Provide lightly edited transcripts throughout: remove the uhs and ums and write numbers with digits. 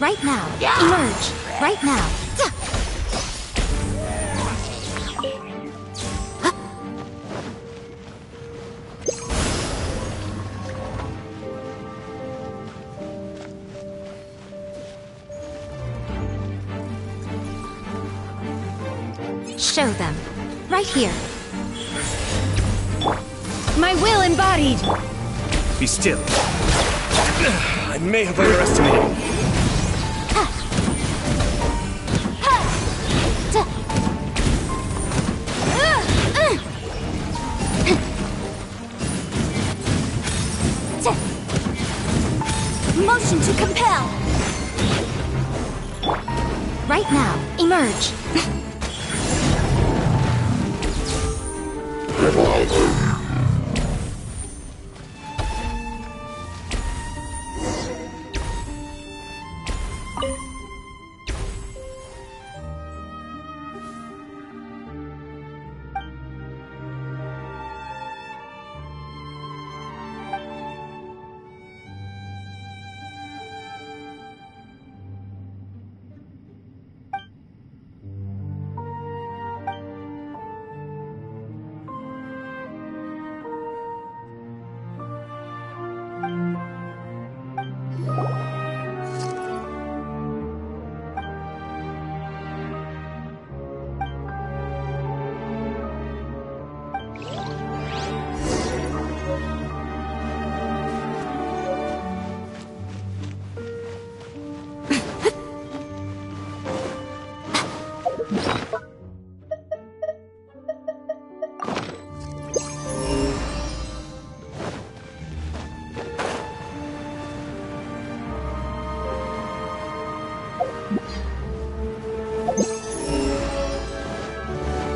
Right now. Yeah. Emerge. Right now. Show them. Right here. My will embodied! Be still. I may have overestimated. Motion to compel! Right now, emerge!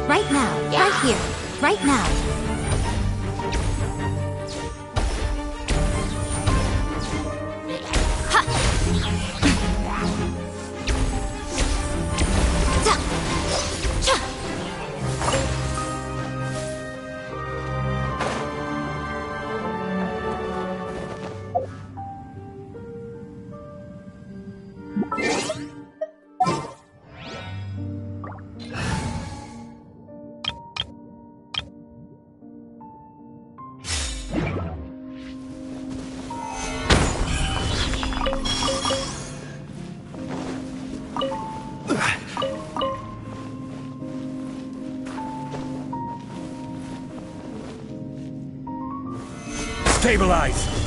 Right now, right here, right now. Stabilize!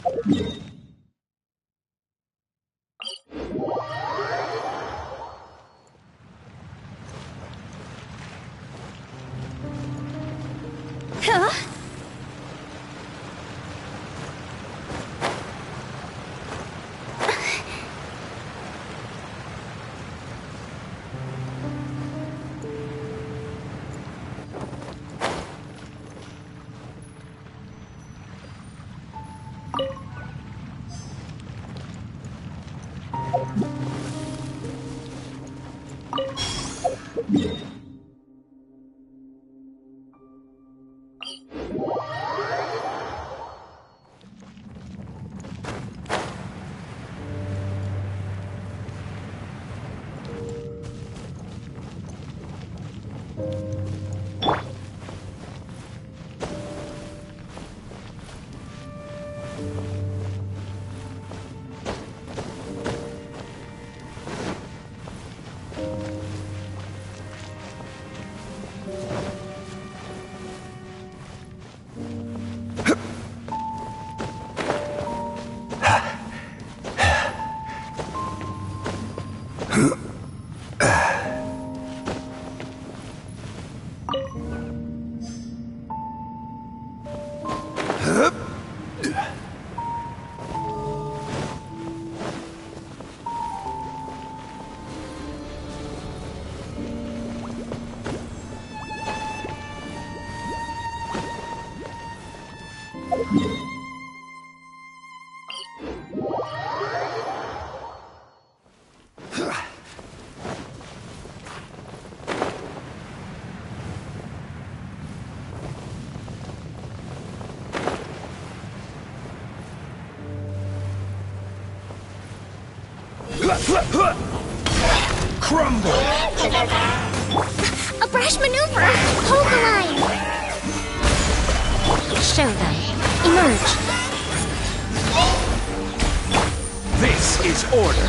Huh? Crumble! A brash maneuver! Hold the line! Show them. Emerge. This is order!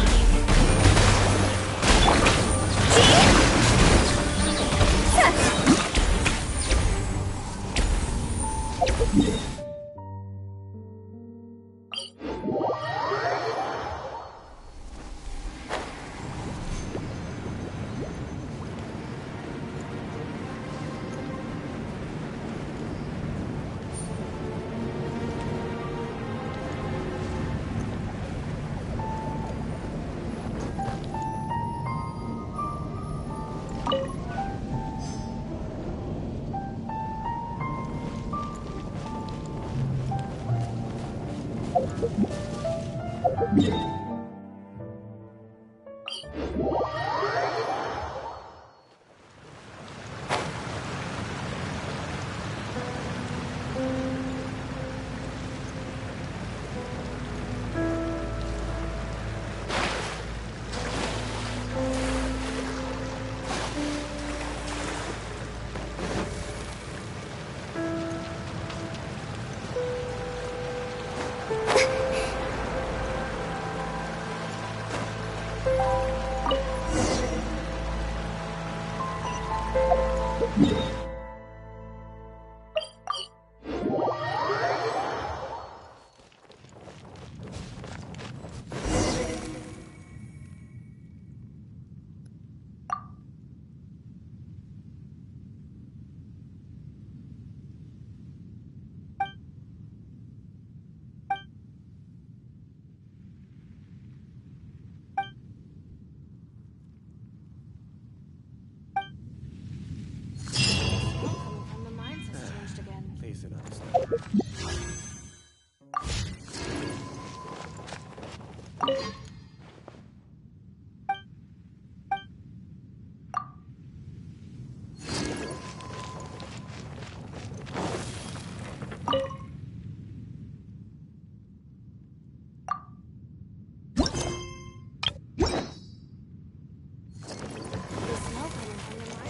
Please do not disturb.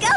Go!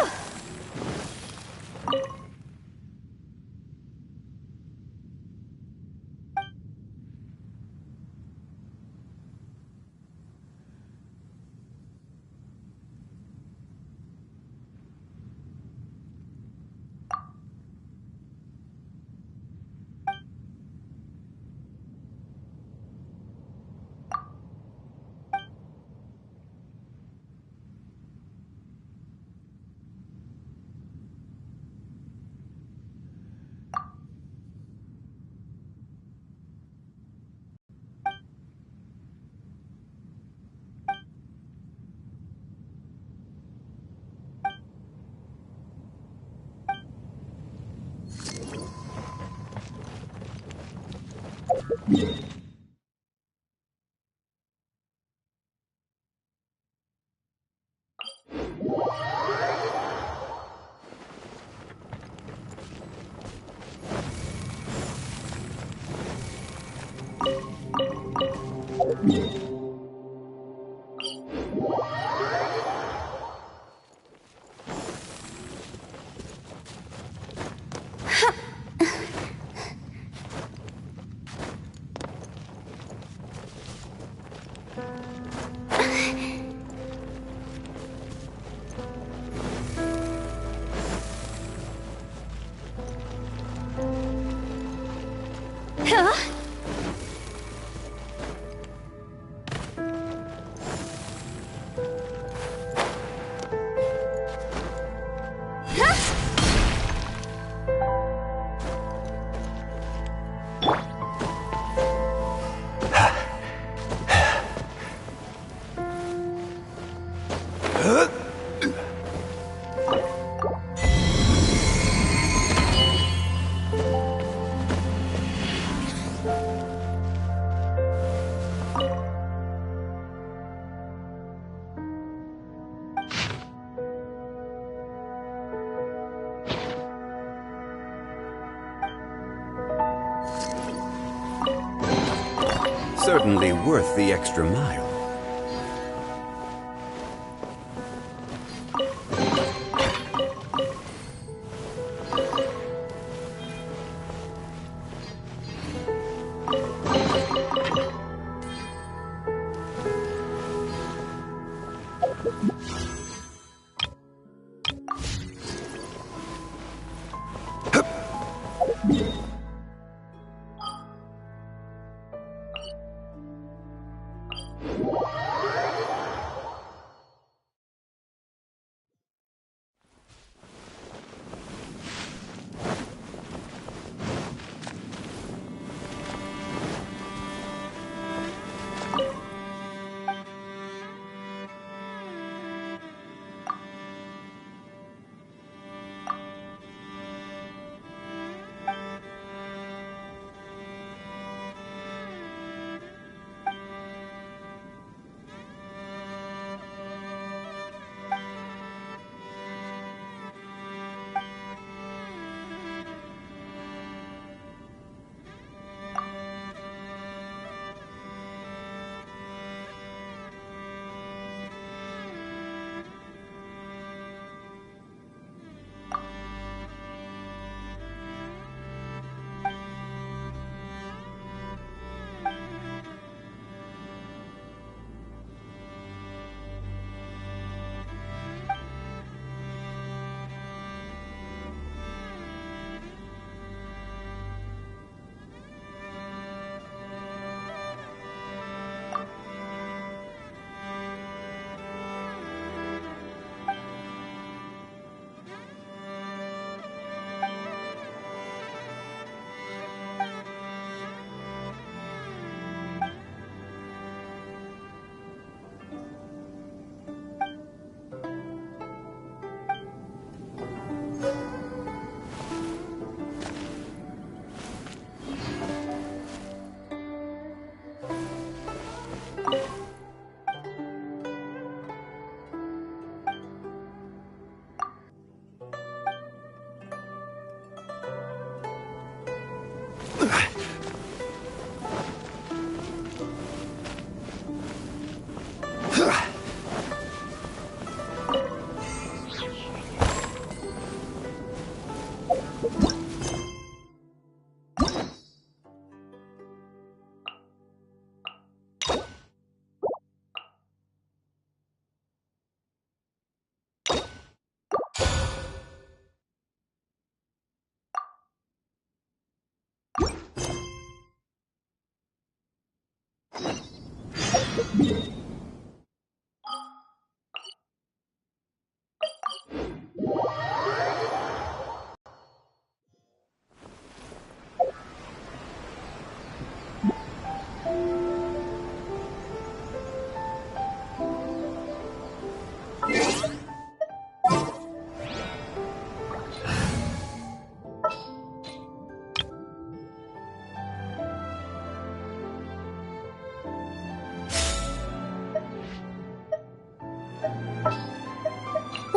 Certainly worth the extra mile.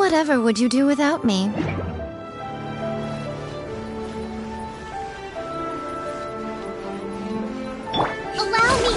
Whatever would you do without me? Allow me!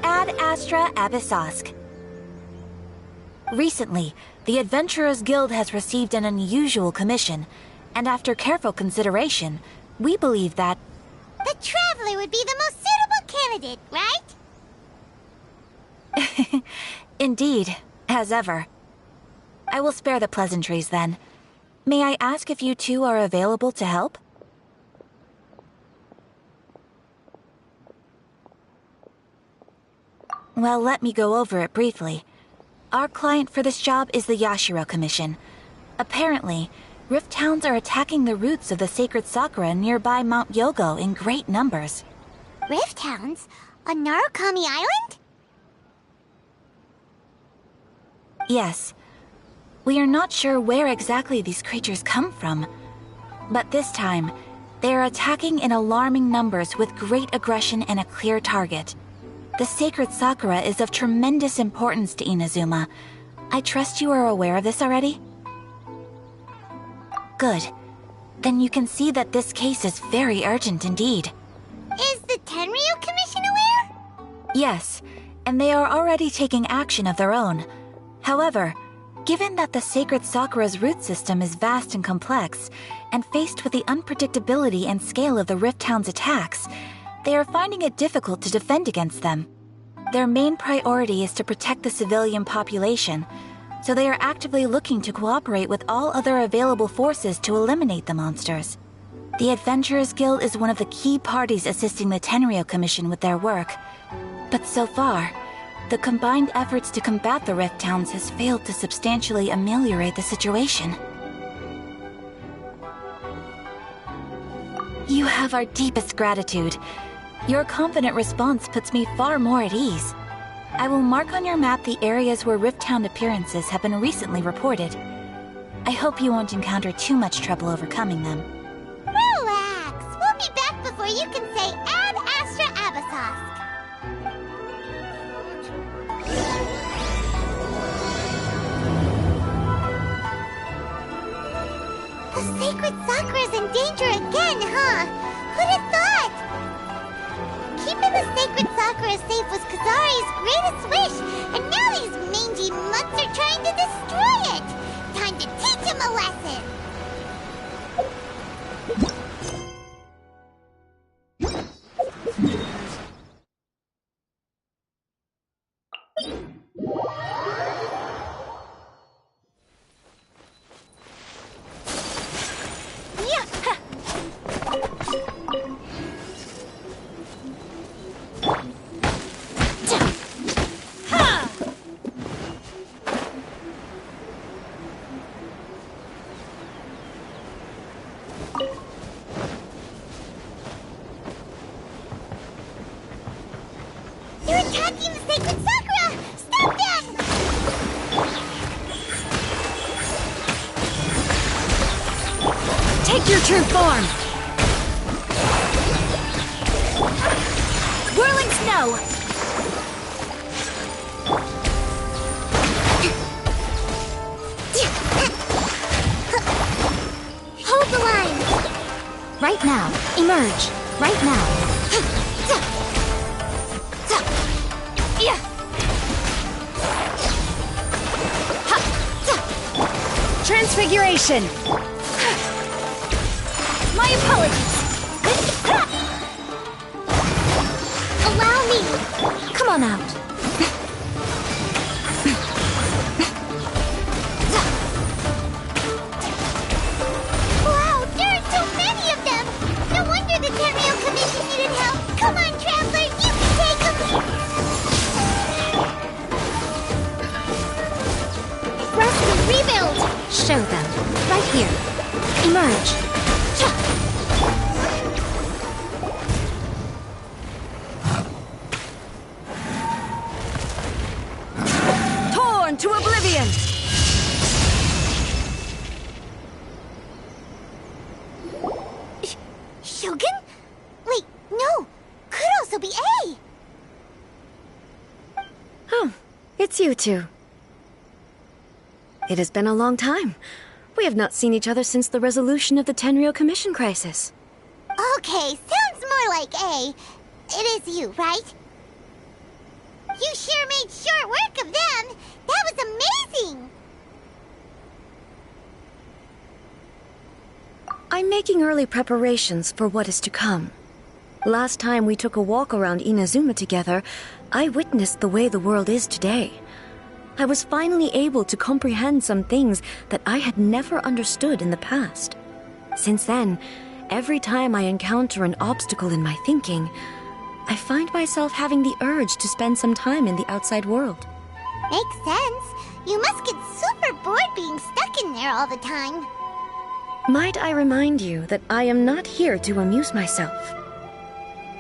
Ad Astra Abyssosque. Recently, the Adventurers Guild has received an unusual commission, and after careful consideration, we believe that... The Traveler would be the most suitable candidate, right? Indeed, as ever. I will spare the pleasantries then. May I ask if you two are available to help? Well, let me go over it briefly. Our client for this job is the Yashiro Commission. Apparently, Rift Hounds are attacking the roots of the sacred sakura nearby Mount Yogo in great numbers. Rift Hounds? On Narukami Island? Yes. We are not sure where exactly these creatures come from. But this time, they are attacking in alarming numbers with great aggression and a clear target. The sacred sakura is of tremendous importance to Inazuma. I trust you are aware of this already? Good. Then you can see that this case is very urgent indeed. Is the Tenryu Commission aware? Yes, and they are already taking action of their own. However, given that the sacred sakura's root system is vast and complex, and faced with the unpredictability and scale of the Rift Hound's attacks, they are finding it difficult to defend against them. Their main priority is to protect the civilian population, so they are actively looking to cooperate with all other available forces to eliminate the monsters. The Adventurers Guild is one of the key parties assisting the Tenryu Commission with their work. But so far, the combined efforts to combat the Rift Hounds has failed to substantially ameliorate the situation. You have our deepest gratitude. Your confident response puts me far more at ease. I will mark on your map the areas where Rift Hound appearances have been recently reported. I hope you won't encounter too much trouble overcoming them. Relax! We'll be back before you can say Ad Astra Abyssosque. The sacred sakura's in danger again, huh? Who'd have thought? Keeping the sacred sakura safe was Kazari's greatest wish, and now these mangy mutts are trying to destroy it! Time to teach him a lesson! They're attacking the sacred sakura! Stop them! Take your true form! Whirling snow! Hold the line! Right now. Emerge. Right now. Transfiguration! My apologies! Allow me! Come on out. Wow, there are so many of them! No wonder the Tenryu Commission needed help! Come on, Traveler, you can take them! Rest and rebuild! Show them. Right here. Emerge! Torn to oblivion! Shogun? Wait, no! Could also be A! Oh, it's you two. It has been a long time. We have not seen each other since the resolution of the Tenryou Commission crisis. Okay, sounds more like A. It is you, right? You sure made short work of them! That was amazing! I'm making early preparations for what is to come. Last time we took a walk around Inazuma together, I witnessed the way the world is today. I was finally able to comprehend some things that I had never understood in the past. Since then, every time I encounter an obstacle in my thinking, I find myself having the urge to spend some time in the outside world. Makes sense. You must get super bored being stuck in there all the time. Might I remind you that I am not here to amuse myself.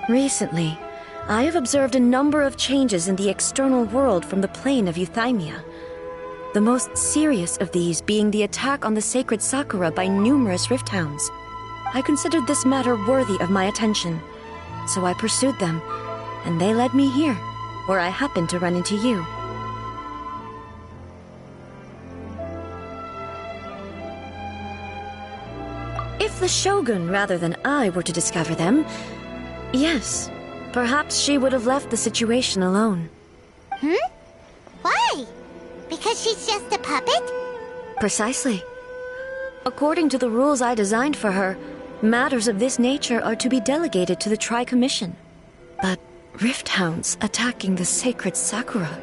Recently, I have observed a number of changes in the external world from the plane of Euthymia. The most serious of these being the attack on the sacred Sakura by numerous rift hounds. I considered this matter worthy of my attention, so I pursued them, and they led me here, where I happened to run into you. If the Shogun rather than I were to discover them, yes, perhaps she would have left the situation alone. Why? Because she's just a puppet? Precisely. According to the rules I designed for her, matters of this nature are to be delegated to the Tri-Commission. But rift hounds attacking the sacred Sakura...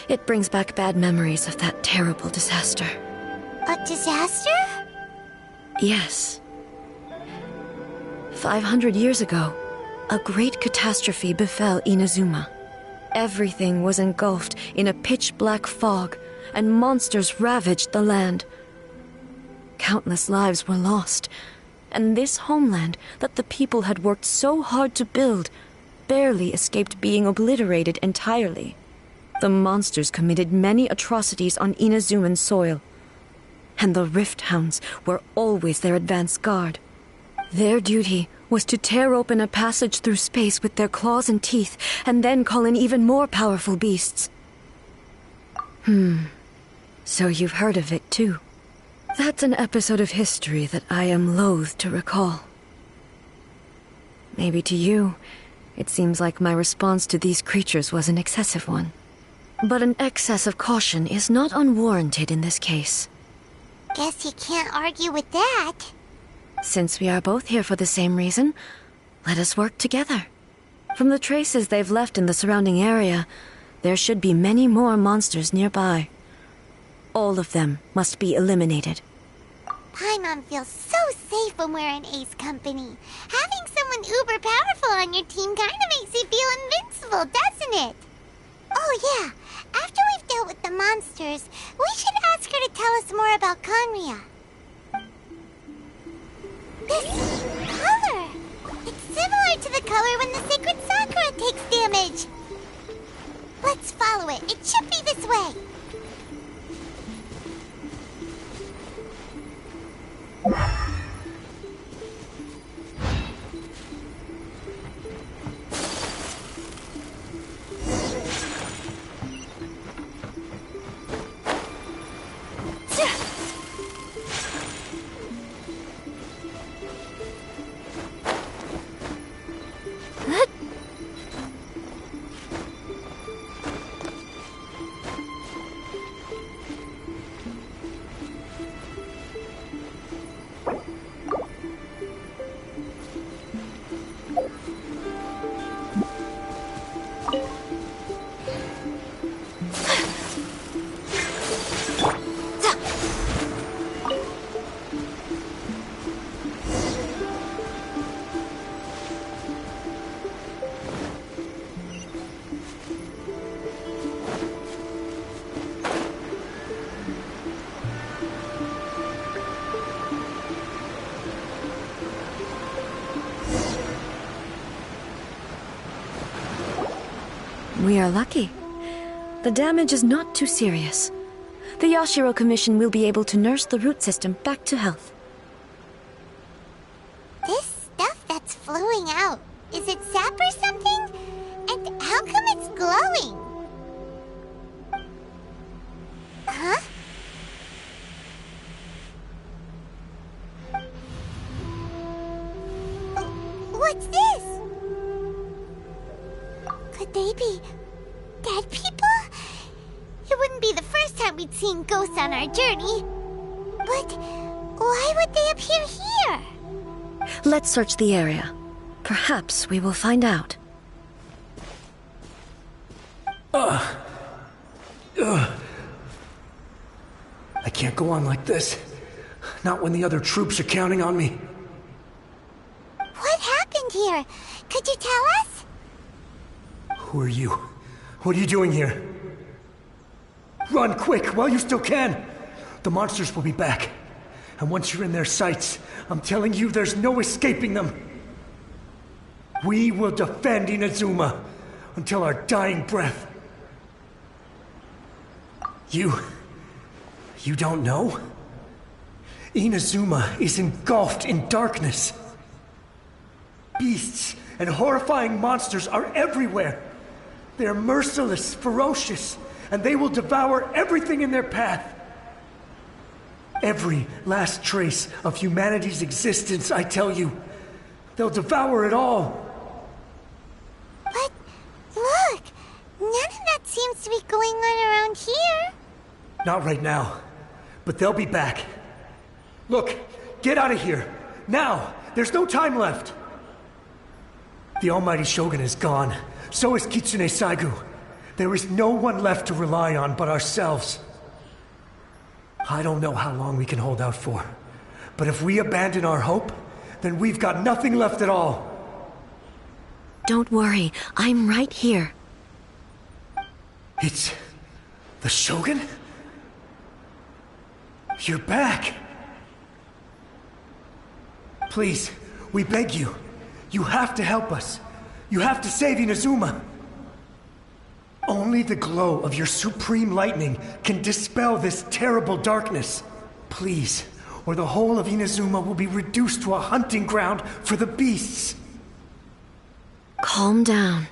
It brings back bad memories of that terrible disaster. A disaster? Yes. 500 years ago, a great catastrophe befell Inazuma. Everything was engulfed in a pitch-black fog, and monsters ravaged the land. Countless lives were lost, and this homeland that the people had worked so hard to build barely escaped being obliterated entirely. The monsters committed many atrocities on Inazuman soil, and the Rift Hounds were always their advance guard. Their duty was to tear open a passage through space with their claws and teeth, and then call in even more powerful beasts. So you've heard of it too. That's an episode of history that I am loath to recall. Maybe to you, it seems like my response to these creatures was an excessive one. But an excess of caution is not unwarranted in this case. Guess you can't argue with that. Since we are both here for the same reason, let us work together. From the traces they've left in the surrounding area, there should be many more monsters nearby. All of them must be eliminated. Paimon feels so safe when we're in Ace Company. Having someone uber powerful on your team kinda makes you feel invincible, doesn't it? Oh yeah, after we've dealt with the monsters, we should ask her to tell us more about Conria. This color! It's similar to the color when the sacred Sakura takes damage. Let's follow it. It should be this way. We are lucky. The damage is not too serious. The Yashiro Commission will be able to nurse the root system back to health. This stuff that's flowing out, is it sap or something? And how come it's glowing? Huh? What's this? Could they be dead people? It wouldn't be the first time we'd seen ghosts on our journey. But why would they appear here? Let's search the area. Perhaps we will find out. I can't go on like this. Not when the other troops are counting on me. What happened here? Could you tell us? Who are you? What are you doing here? Run quick while you still can! The monsters will be back. And once you're in their sights, I'm telling you there's no escaping them. We will defend Inazuma until our dying breath. You don't know? Inazuma is engulfed in darkness. Beasts and horrifying monsters are everywhere. They're merciless, ferocious, and they will devour everything in their path. Every last trace of humanity's existence, I tell you. They'll devour it all. But look, none of that seems to be going on around here. Not right now, but they'll be back. Look, get out of here. Now! There's no time left! The Almighty Shogun is gone. So is Kitsune Saigu. There is no one left to rely on but ourselves. I don't know how long we can hold out for. But if we abandon our hope, then we've got nothing left at all. Don't worry, I'm right here. It's the Shogun? You're back! Please, we beg you. You have to help us. You have to save Inazuma. Only the glow of your supreme lightning can dispel this terrible darkness. Please, or the whole of Inazuma will be reduced to a hunting ground for the beasts. Calm down.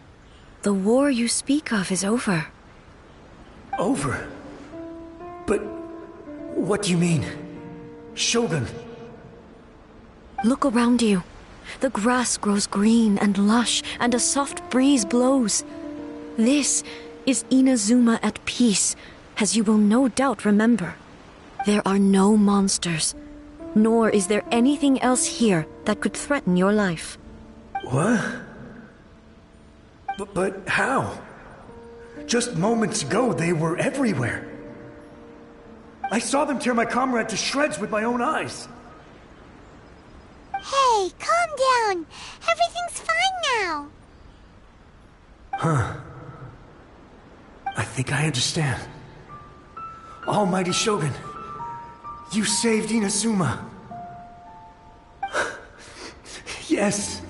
The war you speak of is over. Over? But what do you mean? Shogun? Look around you. The grass grows green and lush, and a soft breeze blows. This is Inazuma at peace, as you will no doubt remember. There are no monsters, nor is there anything else here that could threaten your life. What? But how? Just moments ago, they were everywhere. I saw them tear my comrade to shreds with my own eyes. Hey, calm down. Everything's fine now. Huh. I think I understand. Almighty Shogun, you saved Inazuma. Yes,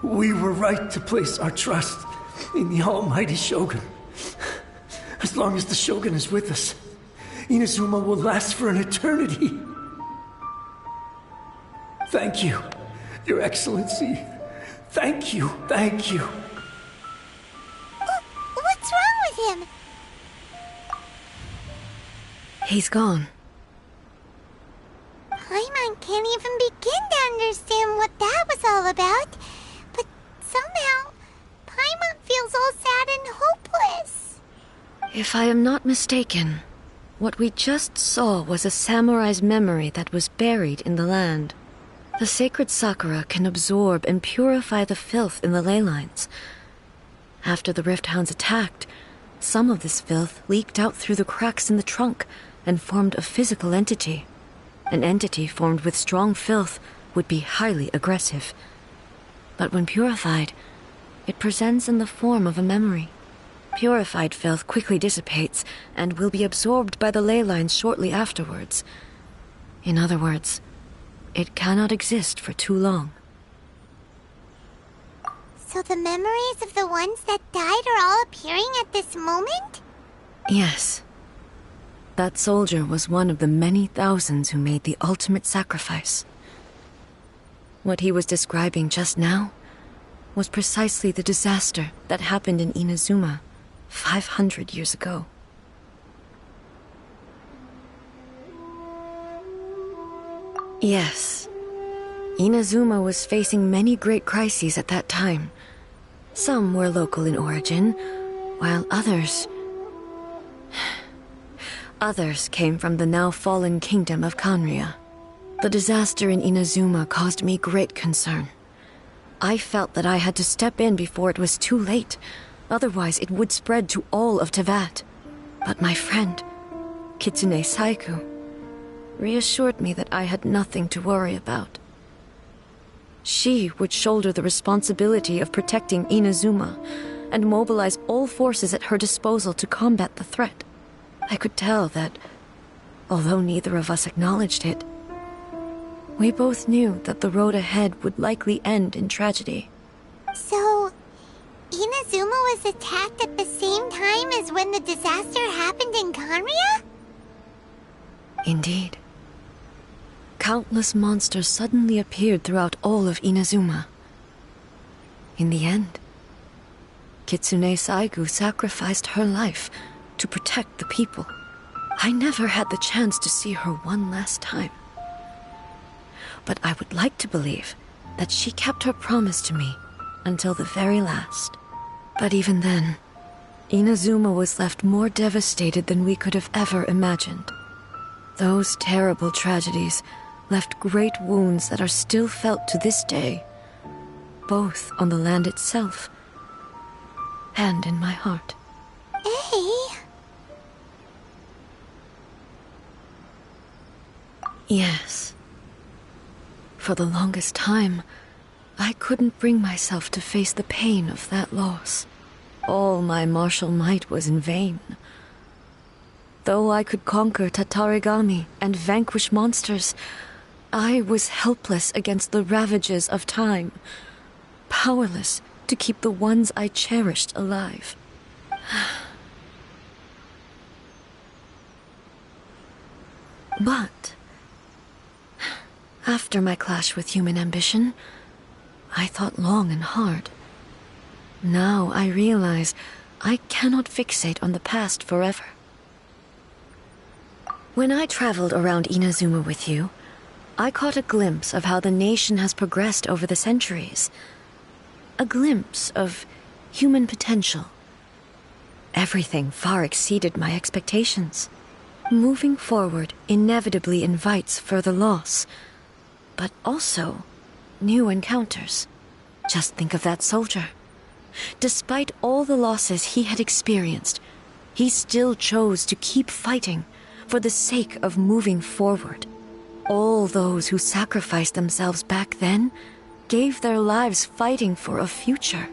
we were right to place our trust in the Almighty Shogun. As long as the Shogun is with us, Inazuma will last for an eternity. Thank you, Your Excellency. Thank you, thank you. What's wrong with him? He's gone. Paimon can't even begin to understand what that was all about. But somehow, Paimon feels all sad and hopeless. If I am not mistaken, what we just saw was a samurai's memory that was buried in the land. The sacred sakura can absorb and purify the filth in the ley lines. After the Rift Hounds attacked, some of this filth leaked out through the cracks in the trunk and formed a physical entity. An entity formed with strong filth would be highly aggressive. But when purified, it presents in the form of a memory. Purified filth quickly dissipates and will be absorbed by the ley lines shortly afterwards. In other words, it cannot exist for too long. So the memories of the ones that died are all appearing at this moment? Yes. That soldier was one of the many thousands who made the ultimate sacrifice. What he was describing just now was precisely the disaster that happened in Inazuma 500 years ago. Yes. Inazuma was facing many great crises at that time. Some were local in origin, while others came from the now fallen kingdom of Kanria. The disaster in Inazuma caused me great concern. I felt that I had to step in before it was too late, otherwise it would spread to all of Tevat. But my friend, Kitsune Saiku, reassured me that I had nothing to worry about. She would shoulder the responsibility of protecting Inazuma and mobilize all forces at her disposal to combat the threat. I could tell that, although neither of us acknowledged it, we both knew that the road ahead would likely end in tragedy. So, Inazuma was attacked at the same time as when the disaster happened in Kanria? Indeed. Countless monsters suddenly appeared throughout all of Inazuma. In the end, Kitsune Saigu sacrificed her life to protect the people. I never had the chance to see her one last time. But I would like to believe that she kept her promise to me until the very last. But even then, Inazuma was left more devastated than we could have ever imagined. Those terrible tragedies left great wounds that are still felt to this day, both on the land itself and in my heart. Hey. Yes. For the longest time, I couldn't bring myself to face the pain of that loss. All my martial might was in vain. Though I could conquer Tatarigami and vanquish monsters, I was helpless against the ravages of time, powerless to keep the ones I cherished alive. But after my clash with human ambition, I thought long and hard. Now I realize I cannot fixate on the past forever. When I traveled around Inazuma with you, I caught a glimpse of how the nation has progressed over the centuries. A glimpse of human potential. Everything far exceeded my expectations. Moving forward inevitably invites further loss, but also new encounters. Just think of that soldier. Despite all the losses he had experienced, he still chose to keep fighting for the sake of moving forward. All those who sacrificed themselves back then gave their lives fighting for a future.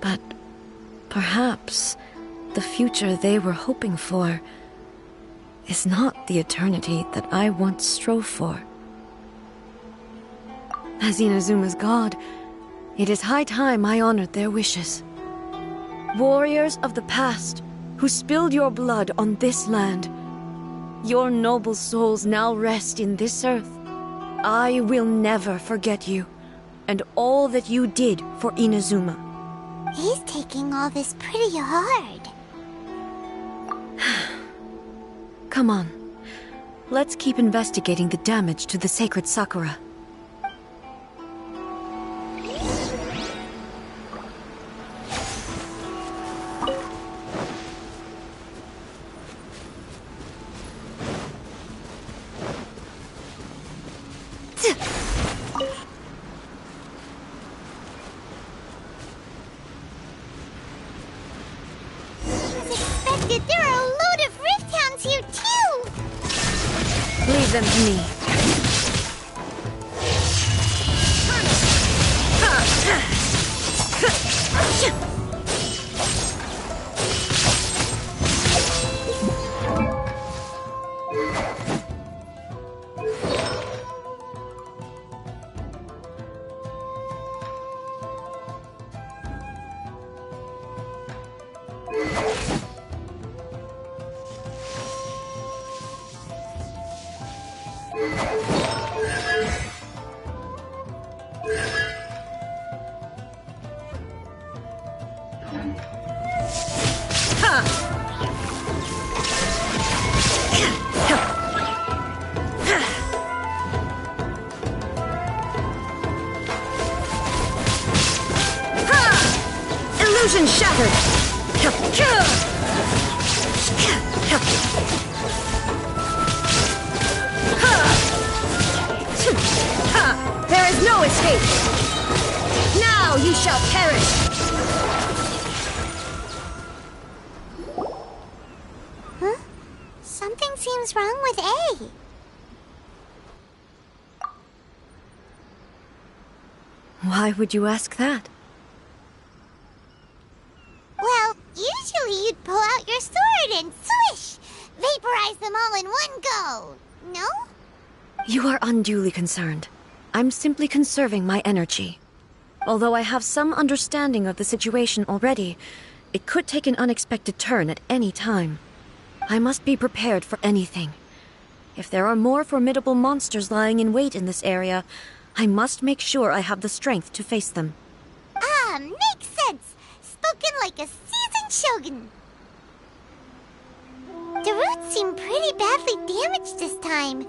But perhaps the future they were hoping for is not the eternity that I once strove for. As Inazuma's god, it is high time I honored their wishes. Warriors of the past, who spilled your blood on this land, your noble souls now rest in this earth. I will never forget you, and all that you did for Inazuma. He's taking all this pretty hard. Come on. Let's keep investigating the damage to the sacred Sakura. There are a load of rift hounds here too! Leave them to me. Illusion shattered! There is no escape! Now you shall perish! Huh? Something seems wrong with A. Why would you ask that? Well, usually you'd pull out your sword and swish! Vaporize them all in one go! No? You are unduly concerned. I'm simply conserving my energy. Although I have some understanding of the situation already, it could take an unexpected turn at any time. I must be prepared for anything. If there are more formidable monsters lying in wait in this area, I must make sure I have the strength to face them. Ah, makes sense! Spoken like a seasoned shogun! The roots seem pretty badly damaged this time.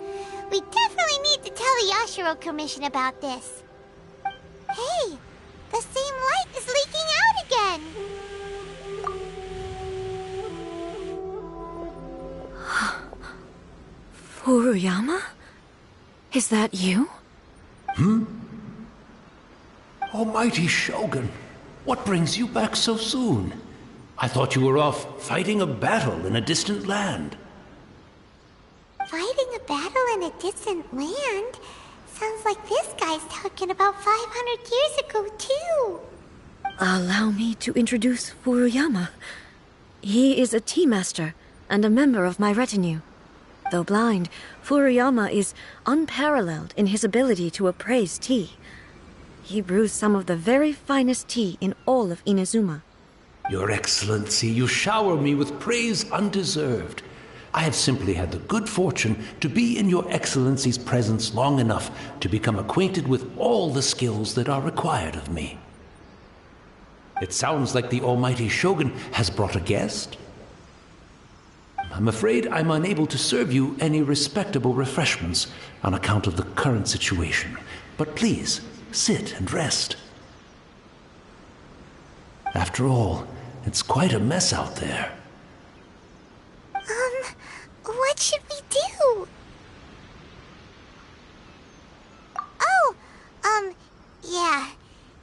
We definitely need to tell the Yashiro Commission about this. Hey, the same light is leaking out again! Furuyama? Is that you? Almighty Shogun, what brings you back so soon? I thought you were off fighting a battle in a distant land. Fighting a battle in a distant land? Sounds like this guy's talking about 500 years ago, too. Allow me to introduce Furuyama. He is a tea master and a member of my retinue. Though blind, Furuyama is unparalleled in his ability to appraise tea. He brews some of the very finest tea in all of Inazuma. Your Excellency, you shower me with praise undeserved. I have simply had the good fortune to be in Your Excellency's presence long enough to become acquainted with all the skills that are required of me. It sounds like the Almighty Shogun has brought a guest. I'm afraid I'm unable to serve you any respectable refreshments on account of the current situation. But please, sit and rest. After all, it's quite a mess out there. What should we do? Oh, yeah.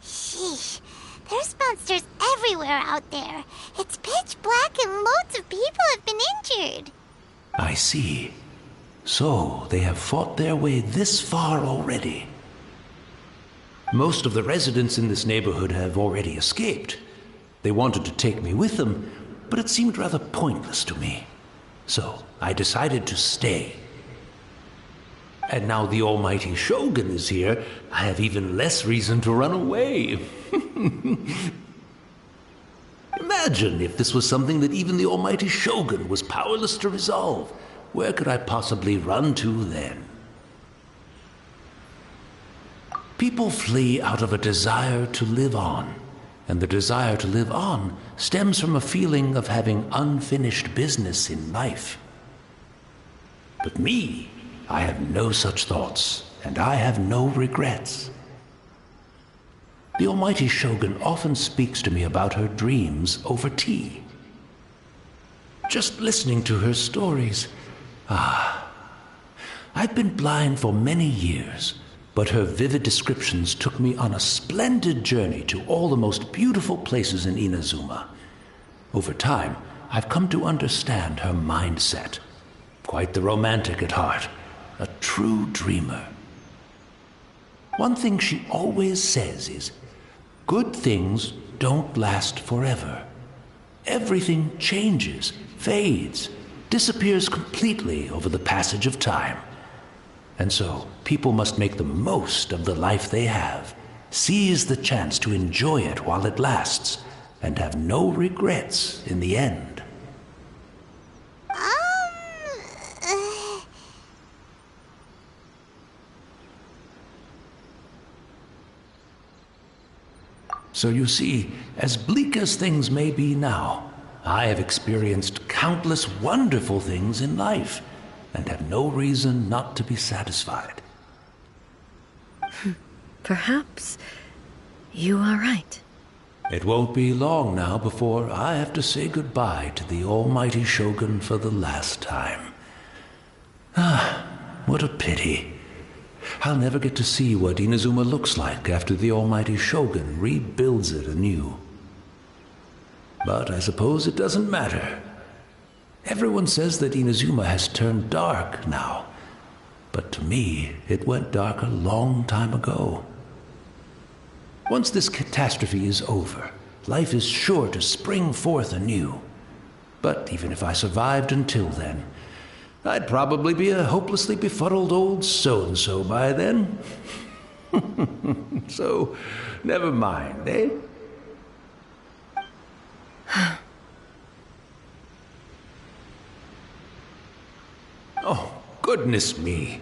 Sheesh. There's monsters everywhere out there. It's pitch black and loads of people have been injured. I see. So, they have fought their way this far already. Most of the residents in this neighborhood have already escaped. They wanted to take me with them, but it seemed rather pointless to me. So, I decided to stay. And now the Almighty Shogun is here, I have even less reason to run away. Imagine if this was something that even the Almighty Shogun was powerless to resolve. Where could I possibly run to then? People flee out of a desire to live on. And the desire to live on stems from a feeling of having unfinished business in life. But me, I have no such thoughts, and I have no regrets. The Almighty Shogun often speaks to me about her dreams over tea. Just listening to her stories, I've been blind for many years, but her vivid descriptions took me on a splendid journey to all the most beautiful places in Inazuma. Over time, I've come to understand her mindset. Quite the romantic at heart, a true dreamer. One thing she always says is, good things don't last forever. Everything changes, fades, disappears completely over the passage of time. And so, people must make the most of the life they have, seize the chance to enjoy it while it lasts, and have no regrets in the end. So you see, as bleak as things may be now, I have experienced countless wonderful things in life, and have no reason not to be satisfied. Perhaps you are right. It won't be long now before I have to say goodbye to the almighty Shogun for the last time. Ah, what a pity. I'll never get to see what Inazuma looks like after the almighty Shogun rebuilds it anew. But I suppose it doesn't matter. Everyone says that Inazuma has turned dark now, but to me, it went dark a long time ago. Once this catastrophe is over, life is sure to spring forth anew. But even if I survived until then, I'd probably be a hopelessly befuddled old so-and-so by then. So, never mind, eh? Oh, goodness me.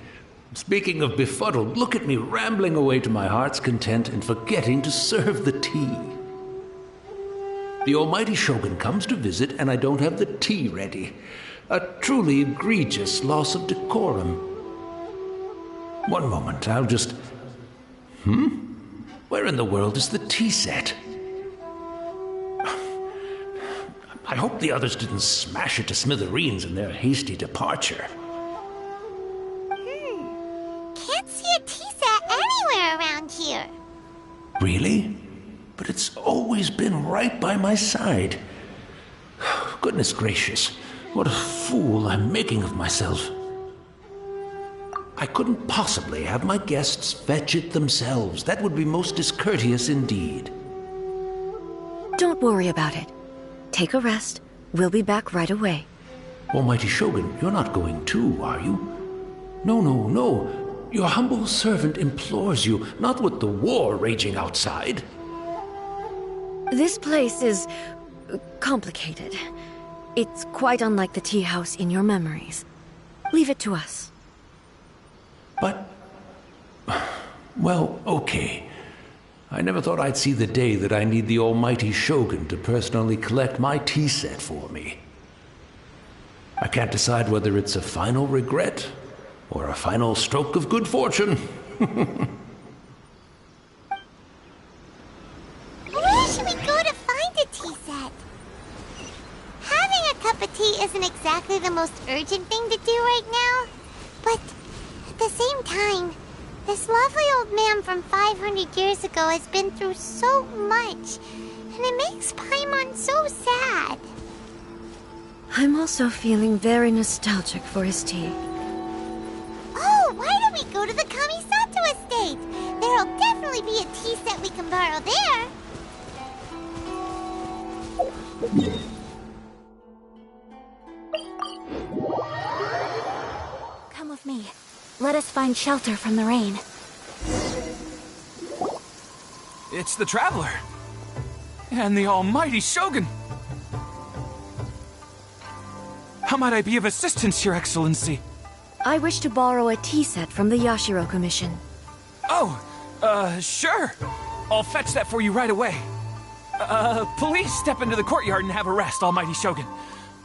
Speaking of befuddled, look at me rambling away to my heart's content and forgetting to serve the tea. The almighty Shogun comes to visit and I don't have the tea ready. A truly egregious loss of decorum. One moment, I'll just... Where in the world is the tea set? I hope the others didn't smash it to smithereens in their hasty departure. Can't see a tea set anywhere around here. Really? But it's always been right by my side. Goodness gracious, what a fool I'm making of myself. I couldn't possibly have my guests fetch it themselves. That would be most discourteous indeed. Don't worry about it. Take a rest. We'll be back right away. Almighty Shogun, you're not going too, are you? No. Your humble servant implores you, not with the war raging outside. This place is complicated. It's quite unlike the tea house in your memories. Leave it to us. But... well, okay. I never thought I'd see the day that I need the almighty Shogun to personally collect my tea set for me. I can't decide whether it's a final regret or a final stroke of good fortune. Where should we go to find a tea set? Having a cup of tea isn't exactly the most urgent thing to do right now, but at the same time, this lovely old man from 500 years ago has been through so much, and it makes Paimon so sad. I'm also feeling very nostalgic for his tea. Oh, why don't we go to the Kamisato estate? There'll definitely be a tea set we can borrow there. Come with me. Let us find shelter from the rain. It's the Traveler. And the almighty Shogun. How might I be of assistance, Your Excellency? I wish to borrow a tea set from the Yashiro Commission. Oh, sure. I'll fetch that for you right away. Please step into the courtyard and have a rest, almighty Shogun.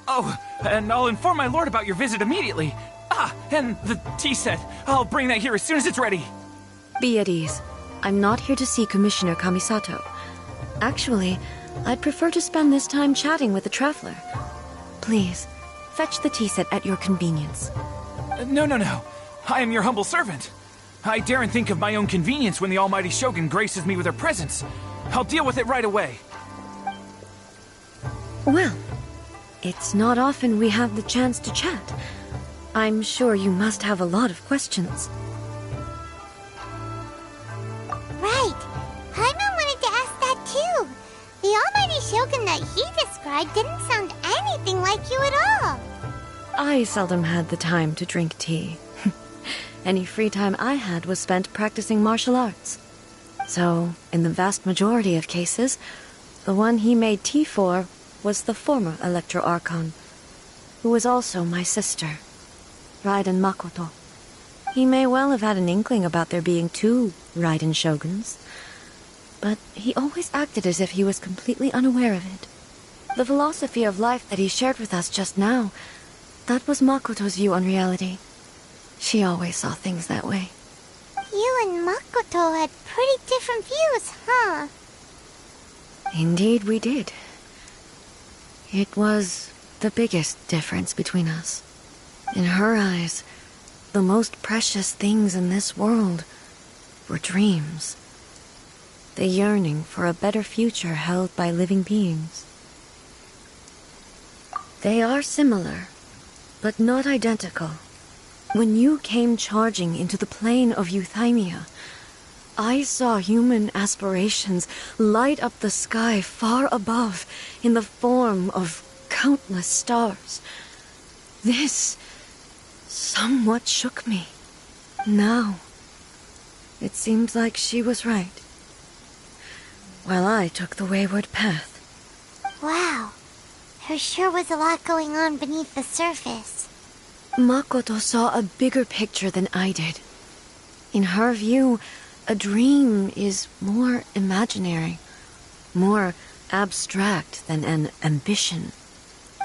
Oh, and I'll inform my lord about your visit immediately. Ah, and the tea set. I'll bring that here as soon as it's ready. Be at ease. I'm not here to see Commissioner Kamisato. Actually, I'd prefer to spend this time chatting with the Traveler. Please, fetch the tea set at your convenience. No. I am your humble servant. I daren't think of my own convenience when the almighty Shogun graces me with her presence. I'll deal with it right away. Well, it's not often we have the chance to chat. I'm sure you must have a lot of questions. Right. Paimon wanted to ask that too. The almighty Shogun that he described didn't sound anything like you at all. I seldom had the time to drink tea. Any free time I had was spent practicing martial arts. So, in the vast majority of cases, The one he made tea for was the former Electro Archon, who was also my sister, Raiden Makoto. He may well have had an inkling about there being two Raiden Shoguns, but he always acted as if he was completely unaware of it. The philosophy of life that he shared with us just now, that was Makoto's view on reality. She always saw things that way. You and Makoto had pretty different views, huh? Indeed we did. It was the biggest difference between us. In her eyes, the most precious things in this world were dreams. The yearning for a better future held by living beings. They are similar, but not identical. When you came charging into the plane of Euthymia, I saw human aspirations light up the sky far above in the form of countless stars. This somewhat shook me. Now, it seems like she was right, while I took the wayward path. Wow. There sure was a lot going on beneath the surface. Makoto saw a bigger picture than I did. In her view, a dream is more imaginary, more abstract than an ambition.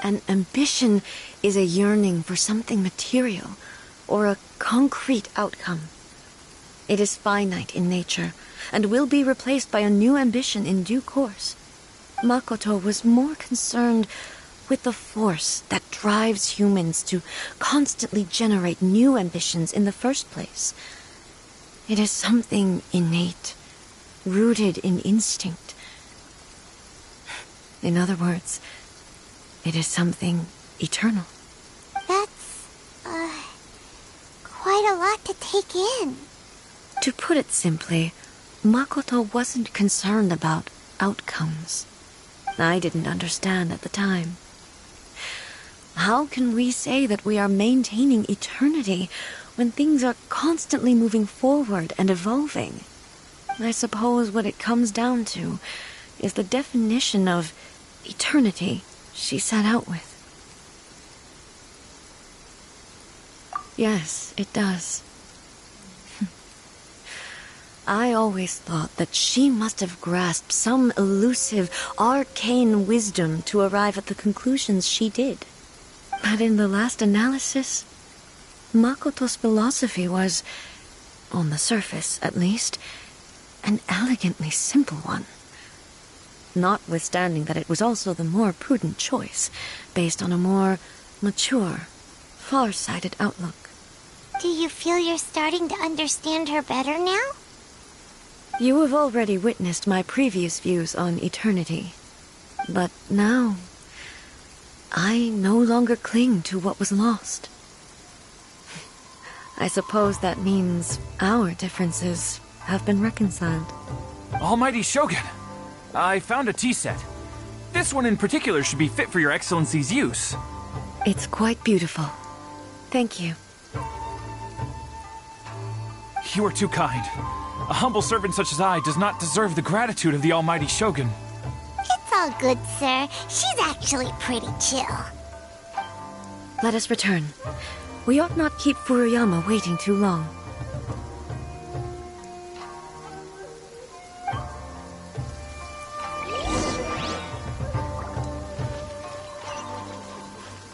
An ambition is a yearning for something material, or a concrete outcome. It is finite in nature, and will be replaced by a new ambition in due course. Makoto was more concerned with the force that drives humans to constantly generate new ambitions in the first place. It is something innate, rooted in instinct. In other words, it is something eternal. That's, quite a lot to take in. To put it simply, Makoto wasn't concerned about outcomes. I didn't understand at the time. How can we say that we are maintaining eternity when things are constantly moving forward and evolving? I suppose what it comes down to is the definition of eternity she set out with. Yes, it does. I always thought that she must have grasped some elusive, arcane wisdom to arrive at the conclusions she did. But in the last analysis, Makoto's philosophy was, on the surface at least, an elegantly simple one. Notwithstanding that it was also the more prudent choice, based on a more mature, far-sighted outlook. Do you feel you're starting to understand her better now? You have already witnessed my previous views on eternity. But now, I no longer cling to what was lost. I suppose that means our differences have been reconciled. Almighty Shogun, I found a tea set. This one in particular should be fit for your Excellency's use. It's quite beautiful. Thank you. You are too kind. A humble servant such as I does not deserve the gratitude of the Almighty Shogun. It's all good, sir. She's actually pretty chill. Let us return. We ought not keep Furuyama waiting too long.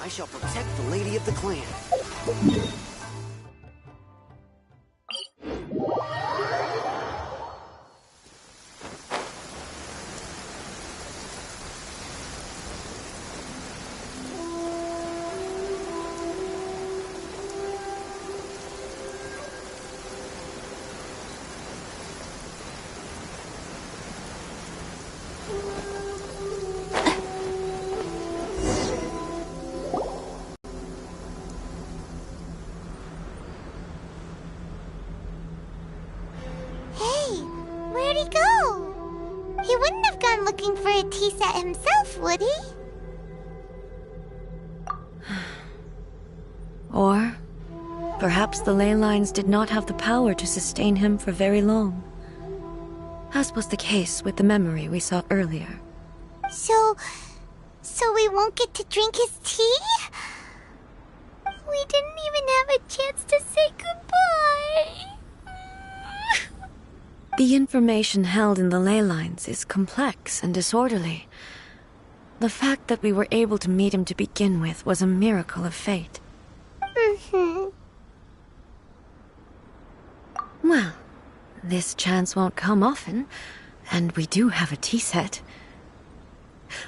I shall protect the Lady of the Clan. Where'd he go? He wouldn't have gone looking for a tea set himself, would he? Or perhaps the ley lines did not have the power to sustain him for very long, as was the case with the memory we saw earlier. So we won't get to drink his tea? We didn't even have a chance to say goodbye. The information held in the ley lines is complex and disorderly. The fact that we were able to meet him to begin with was a miracle of fate. Well, this chance won't come often, and we do have a tea set.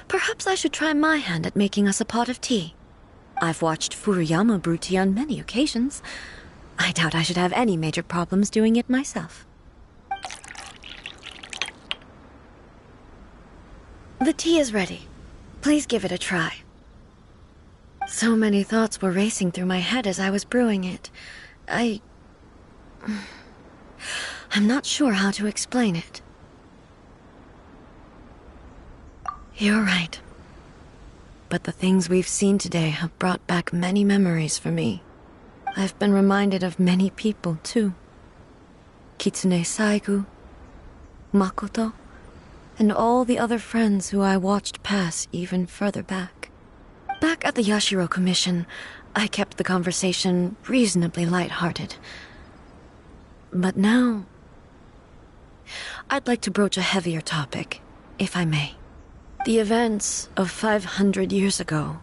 Perhaps I should try my hand at making us a pot of tea. I've watched Furuyama brew tea on many occasions. I doubt I should have any major problems doing it myself. The tea is ready. Please give it a try. So many thoughts were racing through my head as I was brewing it. I'm not sure how to explain it. You're right. But the things we've seen today have brought back many memories for me. I've been reminded of many people, too. Kitsune Saigu, Makoto, and all the other friends who I watched pass even further back. Back at the Yashiro Commission, I kept the conversation reasonably lighthearted. But now, I'd like to broach a heavier topic, if I may. The events of 500 years ago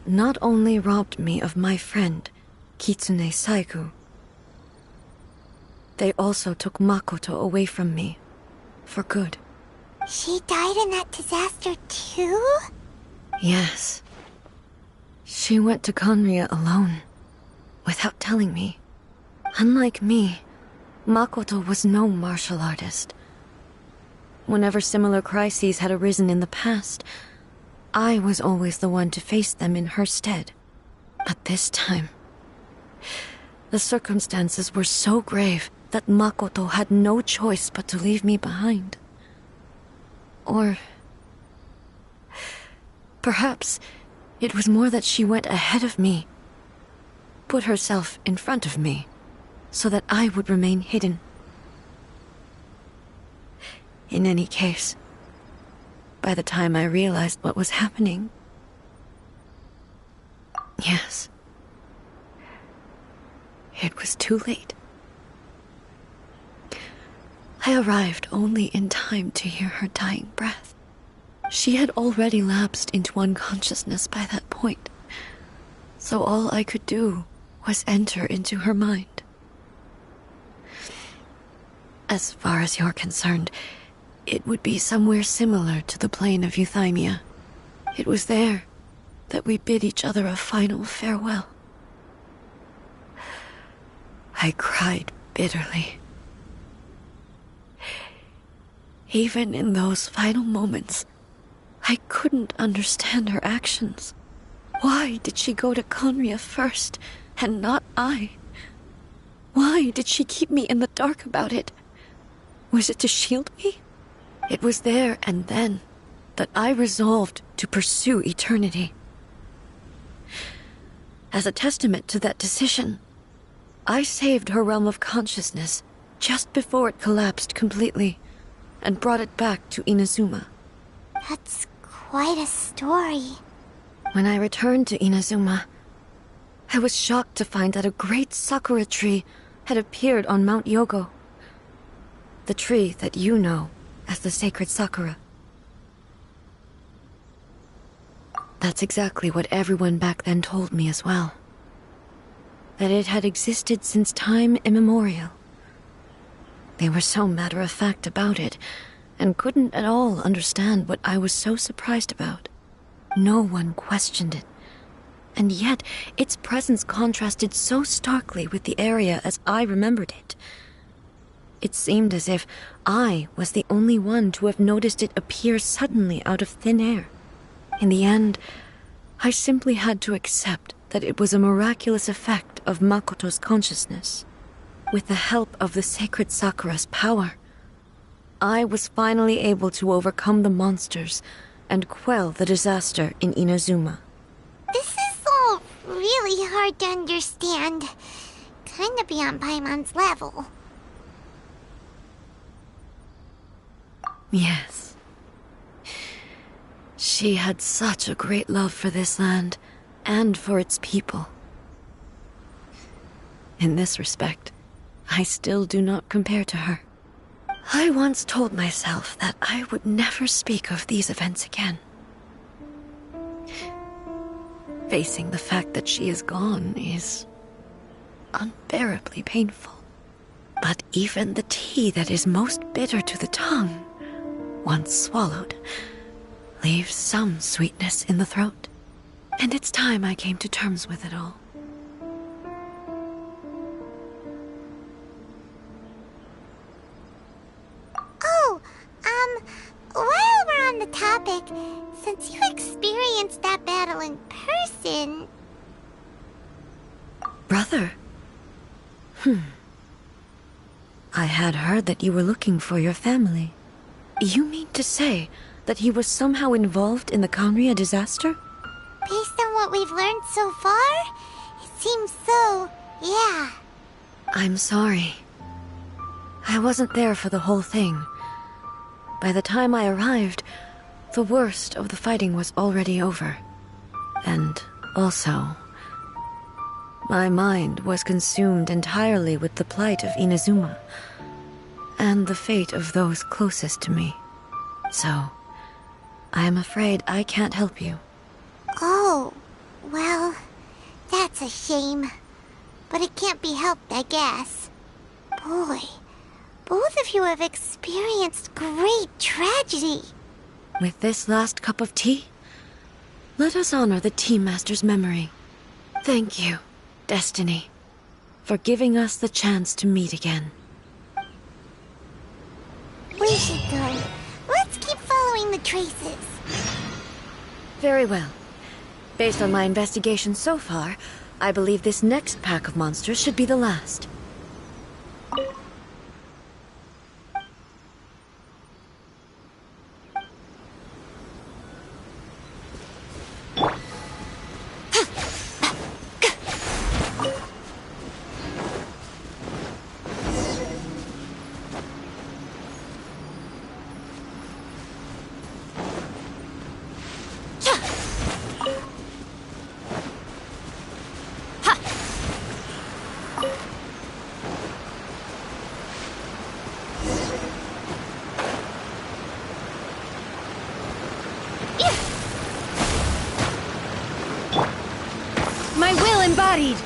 not only robbed me of my friend, Kitsune Saigu, they also took Makoto away from me, for good. She died in that disaster too? Yes. She went to Conria alone, without telling me. Unlike me, Makoto was no martial artist. Whenever similar crises had arisen in the past, I was always the one to face them in her stead. But this time, the circumstances were so grave that Makoto had no choice but to leave me behind. Or perhaps it was more that she went ahead of me, put herself in front of me, so that I would remain hidden. In any case, by the time I realized what was happening, yes, it was too late. I arrived only in time to hear her dying breath. She had already lapsed into unconsciousness by that point, so all I could do was enter into her mind. As far as you're concerned, it would be somewhere similar to the plain of Euthymia. It was there that we bid each other a final farewell. I cried bitterly. Even in those final moments, I couldn't understand her actions. Why did she go to Conria first, and not I? Why did she keep me in the dark about it? Was it to shield me? It was there and then that I resolved to pursue eternity. As a testament to that decision, I saved her realm of consciousness just before it collapsed completely and brought it back to Inazuma. That's quite a story. When I returned to Inazuma, I was shocked to find that a great sakura tree had appeared on Mount Yogo. The tree that you know as the sacred sakura. That's exactly what everyone back then told me as well. That it had existed since time immemorial. They were so matter-of-fact about it, and couldn't at all understand what I was so surprised about. No one questioned it, and yet its presence contrasted so starkly with the area as I remembered it. It seemed as if I was the only one to have noticed it appear suddenly out of thin air. In the end, I simply had to accept that it was a miraculous effect of Makoto's consciousness. With the help of the sacred sakura's power, I was finally able to overcome the monsters and quell the disaster in Inazuma. This is all really hard to understand. Kinda beyond Paimon's level. Yes. She had such a great love for this land, and for its people. In this respect, I still do not compare to her. I once told myself that I would never speak of these events again. Facing the fact that she is gone is unbearably painful. But even the tea that is most bitter to the tongue, once swallowed, leaves some sweetness in the throat. And it's time I came to terms with it all. Oh, while we're on the topic, since you experienced that battle in person... Brother? I had heard that you were looking for your family. You mean to say that he was somehow involved in the Conria disaster? Based on what we've learned so far, it seems so, yeah. I'm sorry. I wasn't there for the whole thing. By the time I arrived, the worst of the fighting was already over. And also, my mind was consumed entirely with the plight of Inazuma, and the fate of those closest to me. So, I am afraid I can't help you. Oh, well, that's a shame. But it can't be helped, I guess. Boy, both of you have experienced great tragedy. With this last cup of tea, let us honor the Tea Master's memory. Thank you, Destiny, for giving us the chance to meet again. We should go. Let's keep following the traces. Very well. Based on my investigation so far, I believe this next pack of monsters should be the last. My will embodied!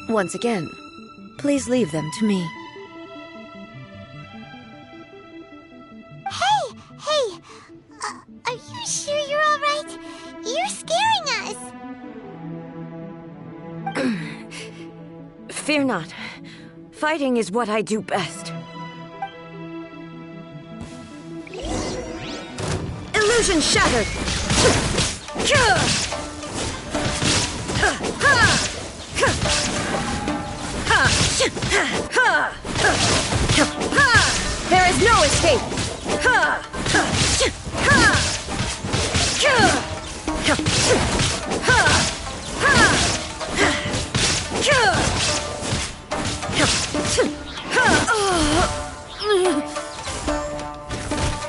Once again, please leave them to me. Hey! Are you sure you're all right? You're scaring us! Fear not. Fighting is what I do best. Illusion shattered! There is no escape!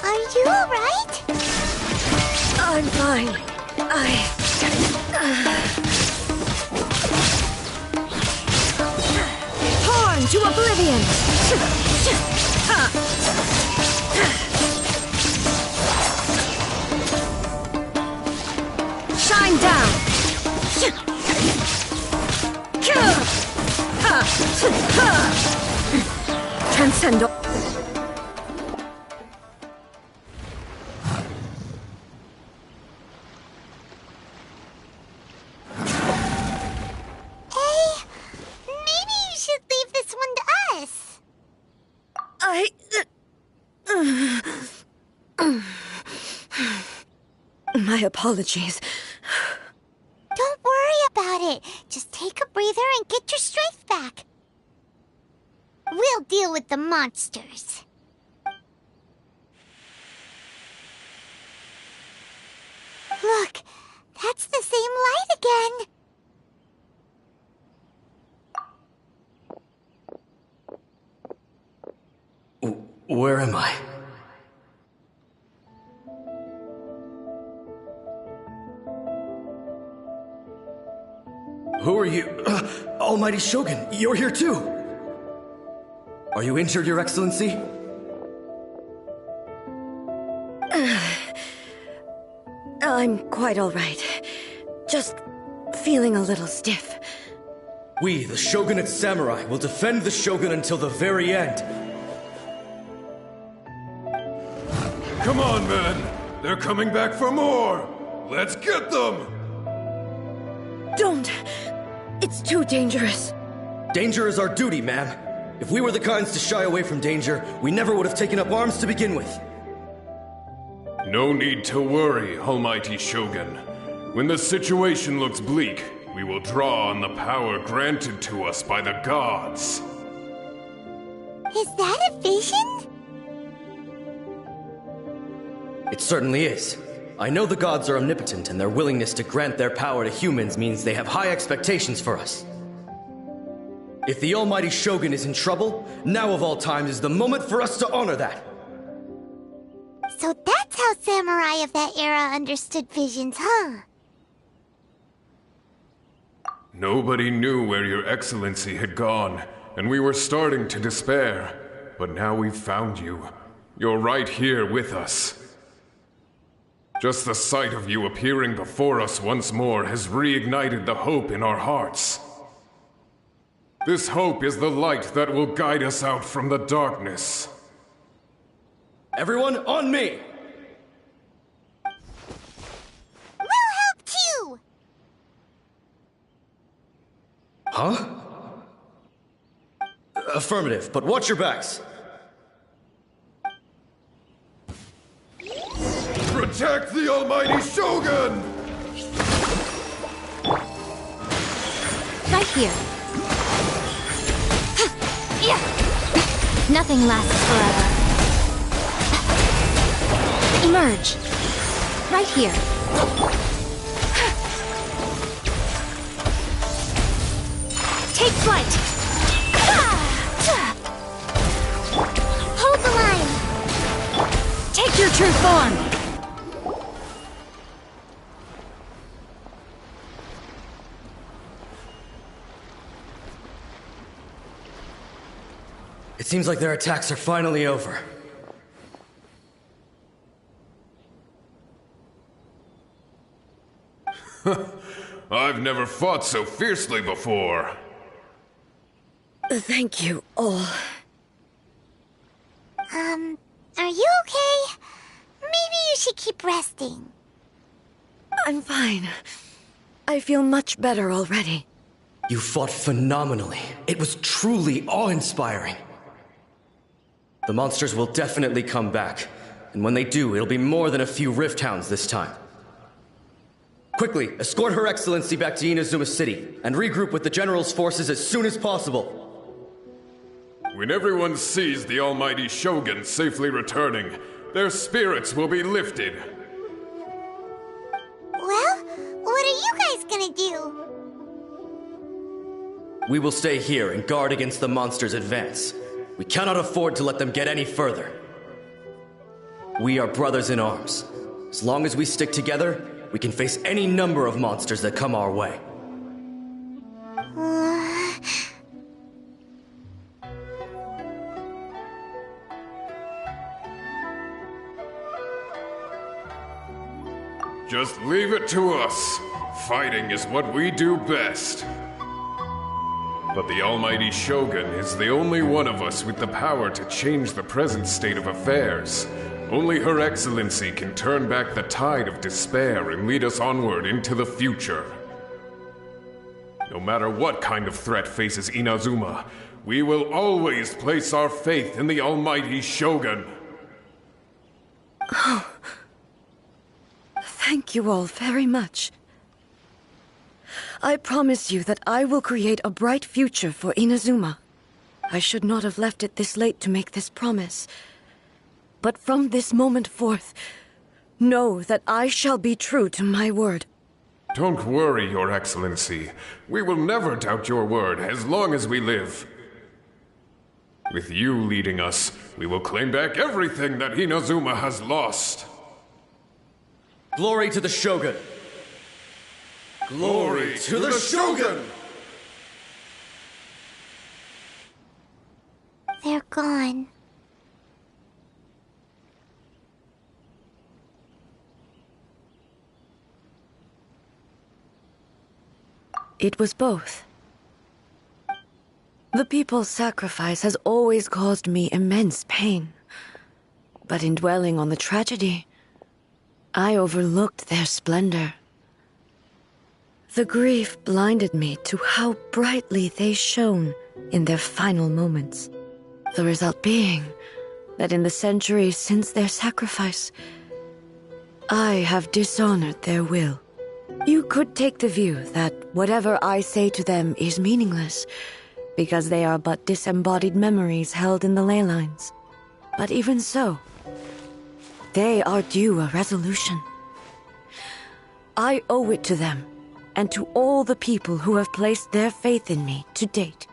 Are you alright? I'm fine. Torn to oblivion! Shine down! Transcend all. My apologies. Don't worry about it. Just take a breather and get your strength back. We'll deal with the monsters. Look, that's the same light again. Where am I? Who are you? Almighty Shogun, you're here too! Are you injured, Your Excellency? I'm quite all right. Just feeling a little stiff. We, the Shogunate Samurai, will defend the Shogun until the very end. Come on, men! They're coming back for more! Let's get them! Don't! It's too dangerous. Danger is our duty, ma'am. If we were the kinds to shy away from danger, we never would have taken up arms to begin with. No need to worry, Almighty Shogun. When the situation looks bleak, we will draw on the power granted to us by the gods. Is that a vision? It certainly is. I know the gods are omnipotent, and their willingness to grant their power to humans means they have high expectations for us. If the Almighty Shogun is in trouble, now of all times is the moment for us to honor that. So that's how samurai of that era understood visions, huh? Nobody knew where Your Excellency had gone, and we were starting to despair. But now we've found you. You're right here with us. Just the sight of you appearing before us once more has reignited the hope in our hearts. This hope is the light that will guide us out from the darkness. Everyone, on me! We'll help too! Huh? Affirmative, but watch your backs. Protect the Almighty Shogun! Right here. Yeah. Nothing lasts forever. Emerge. Right here. Take flight. Hold the line! Take your true form. It seems like their attacks are finally over. I've never fought so fiercely before. Thank you all. Are you okay? Maybe you should keep resting. I'm fine. I feel much better already. You fought phenomenally. It was truly awe-inspiring. The monsters will definitely come back. And when they do, it'll be more than a few Rift Hounds this time. Quickly, escort Her Excellency back to Inazuma City, and regroup with the General's forces as soon as possible. When everyone sees the Almighty Shogun safely returning, their spirits will be lifted. Well, what are you guys gonna do? We will stay here and guard against the monsters' advance. We cannot afford to let them get any further. We are brothers in arms. As long as we stick together, we can face any number of monsters that come our way. Just leave it to us. Fighting is what we do best. But the Almighty Shogun is the only one of us with the power to change the present state of affairs. Only Her Excellency can turn back the tide of despair and lead us onward into the future. No matter what kind of threat faces Inazuma, We will always place our faith in the almighty Shogun. Oh. Thank you all very much. I promise you that I will create a bright future for Inazuma. I should not have left it this late to make this promise. But from this moment forth, know that I shall be true to my word. Don't worry, Your Excellency. We will never doubt your word as long as we live. With you leading us, we will claim back everything that Inazuma has lost. Glory to the Shogun! Glory to the Shogun! They're gone. It was both. The people's sacrifice has always caused me immense pain. But in dwelling on the tragedy, I overlooked their splendor. The grief blinded me to how brightly they shone in their final moments. The result being that in the centuries since their sacrifice, I have dishonored their will. You could take the view that whatever I say to them is meaningless, because they are but disembodied memories held in the ley lines. But even so, they are due a resolution. I owe it to them, and to all the people who have placed their faith in me to date.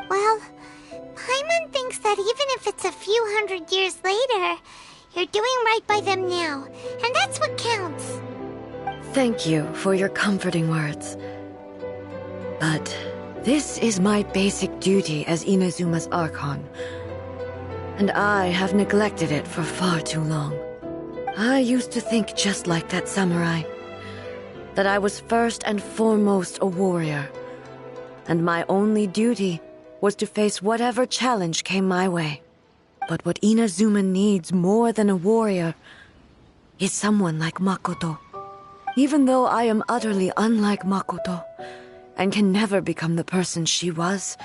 Well, Paimon thinks that even if it's a few hundred years later, you're doing right by them now, and that's what counts. Thank you for your comforting words. But this is my basic duty as Inazuma's Archon, and I have neglected it for far too long. I used to think just like that samurai, that I was first and foremost a warrior, and my only duty was to face whatever challenge came my way. But what Inazuma needs more than a warrior is someone like Makoto. Even though I am utterly unlike Makoto, and can never become the person she was,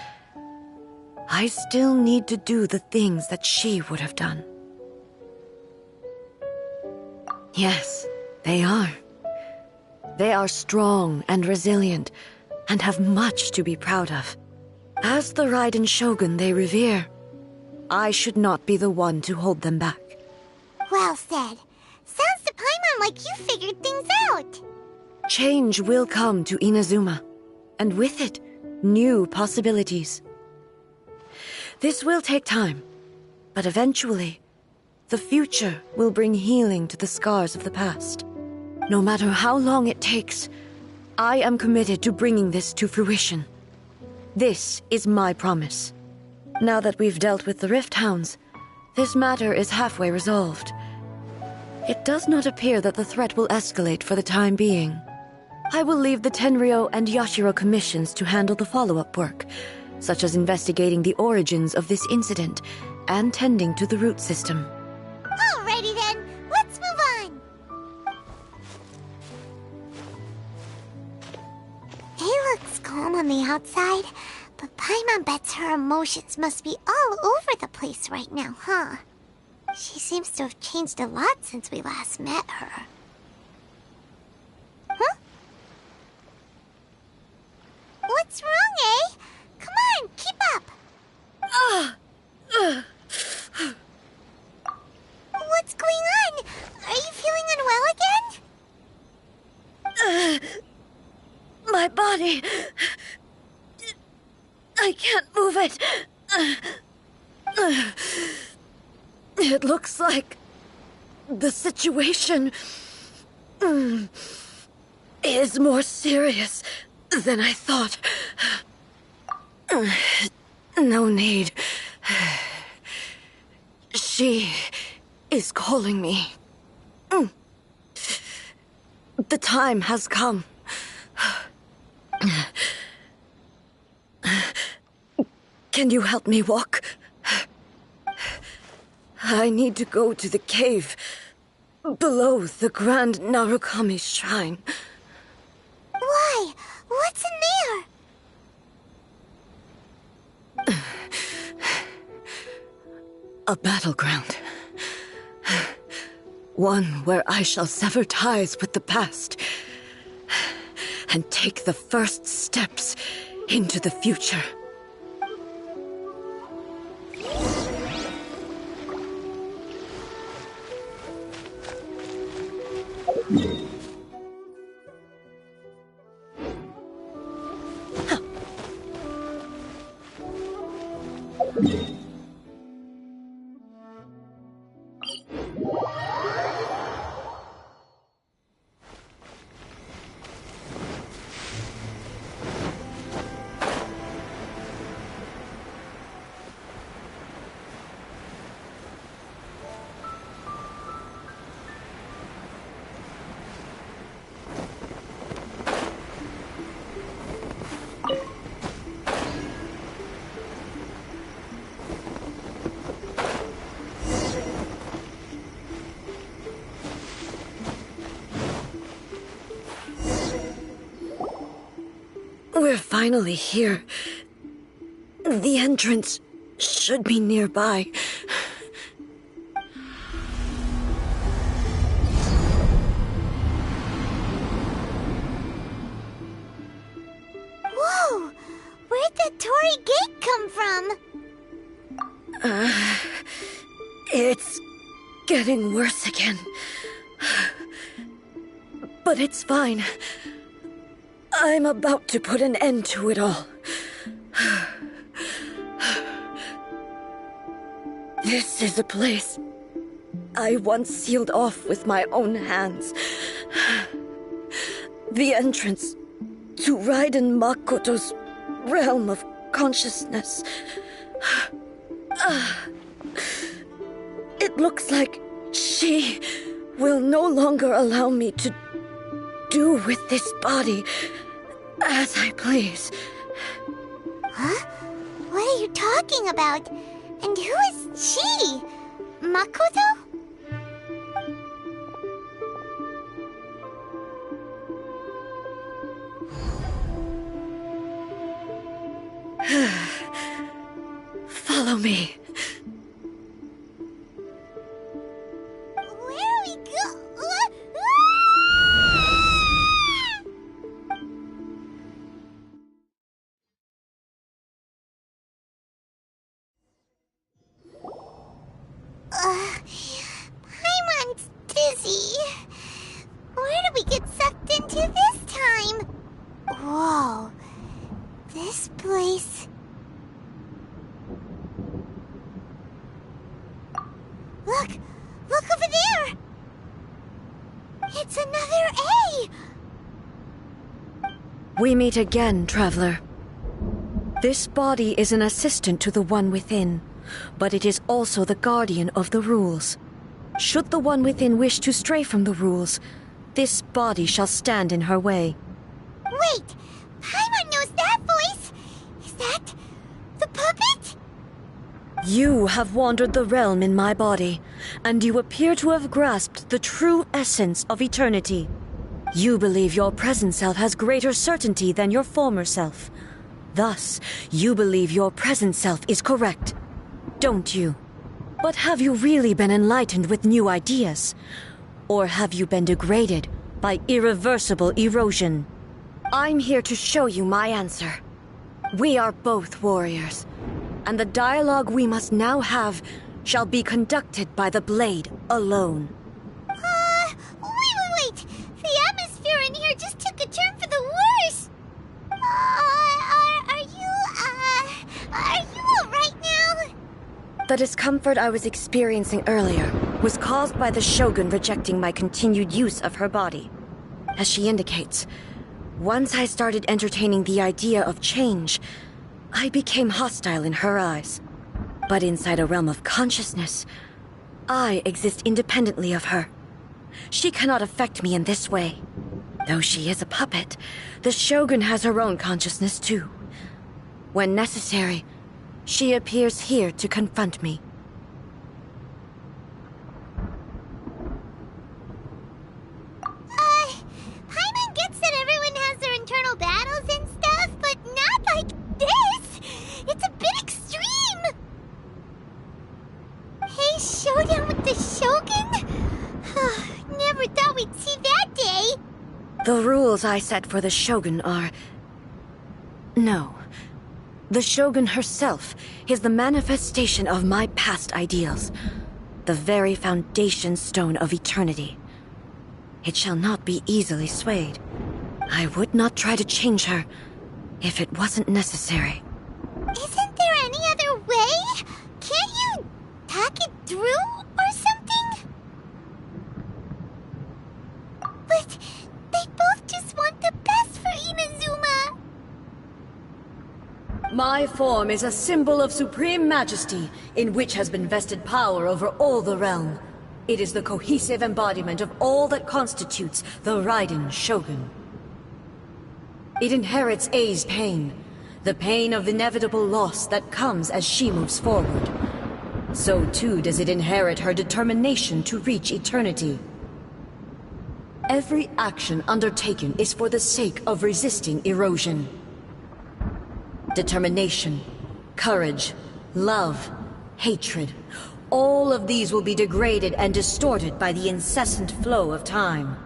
I still need to do the things that she would have done. Yes, they are. They are strong and resilient, and have much to be proud of. As the Raiden Shogun they revere, I should not be the one to hold them back. Well said. Sounds to Paimon like you figured things out. Change will come to Inazuma, and with it, new possibilities. This will take time, but eventually, the future will bring healing to the scars of the past. No matter how long it takes, I am committed to bringing this to fruition. This is my promise. Now that we've dealt with the Rift Hounds, this matter is halfway resolved. It does not appear that the threat will escalate for the time being. I will leave the Tenryo and Yashiro commissions to handle the follow-up work, such as investigating the origins of this incident and tending to the root system. Alrighty then, let's move on. He looks calm on the outside, but Paimon bets her emotions must be all over the place right now, huh? She seems to have changed a lot since we last met her. Huh? What's wrong, eh? Come on, keep up! What's going on? Are you feeling unwell again? My body... I can't move it. It looks like the situation is more serious than I thought. No need. She is calling me. The time has come. Can you help me walk? I need to go to the cave below the Grand Narukami Shrine. Why? What's in there? A battleground. One where I shall sever ties with the past and take the first steps into the future. We're finally here. The entrance should be nearby. Whoa! Where'd the Torii Gate come from? It's getting worse again. But it's fine. I'm about to put an end to it all. This is a place I once sealed off with my own hands. The entrance to Raiden Makoto's realm of consciousness. It looks like she will no longer allow me to do with this body as I please. Huh? What are you talking about? And who is she? Makoto? Follow me. Where are we go? Paimon's dizzy. Where did we get sucked into this time? Whoa. This place... Look! Look over there! It's another A! We meet again, traveler. This body is an assistant to the one within, but it is also the guardian of the rules. Should the one within wish to stray from the rules, this body shall stand in her way. Wait! Paimon knows that voice! Is that... the puppet? You have wandered the realm in my body, and you appear to have grasped the true essence of eternity. You believe your present self has greater certainty than your former self. Thus, you believe your present self is correct, don't you? But have you really been enlightened with new ideas? Or have you been degraded by irreversible erosion? I'm here to show you my answer. We are both warriors, and the dialogue we must now have shall be conducted by the blade alone. Wait! The atmosphere in here just took a turn for the worse! Are you alright now? The discomfort I was experiencing earlier was caused by the Shogun rejecting my continued use of her body. As she indicates, once I started entertaining the idea of change, I became hostile in her eyes. But inside a realm of consciousness, I exist independently of her. She cannot affect me in this way. Though she is a puppet, the Shogun has her own consciousness too. When necessary, she appears here to confront me. Paimon gets that everyone has their internal battles and stuff, but not like this! It's a bit extreme! showdown with the Shogun? Never thought we'd see that day. The rules I set for the Shogun are... No. The Shogun herself is the manifestation of my past ideals. The very foundation stone of eternity. It shall not be easily swayed. I would not try to change her if it wasn't necessary. Isn't there any other way? Can't you talk it through or something? But they both just want the best for Inazuma. My form is a symbol of supreme majesty, in which has been vested power over all the realm. It is the cohesive embodiment of all that constitutes the Raiden Shogun. It inherits Ei's pain, the pain of inevitable loss that comes as she moves forward. So too does it inherit her determination to reach eternity. Every action undertaken is for the sake of resisting erosion. Determination, courage, love, hatred, all of these will be degraded and distorted by the incessant flow of time.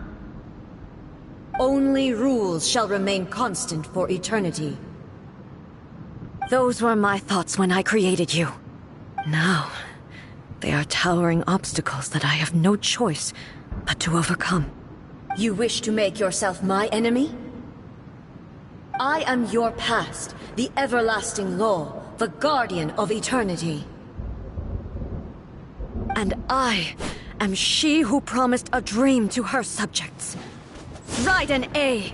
Only rules shall remain constant for eternity. Those were my thoughts when I created you. Now, they are towering obstacles that I have no choice but to overcome. You wish to make yourself my enemy? I am your past, the everlasting law, the guardian of eternity. And I am she who promised a dream to her subjects. Raiden A.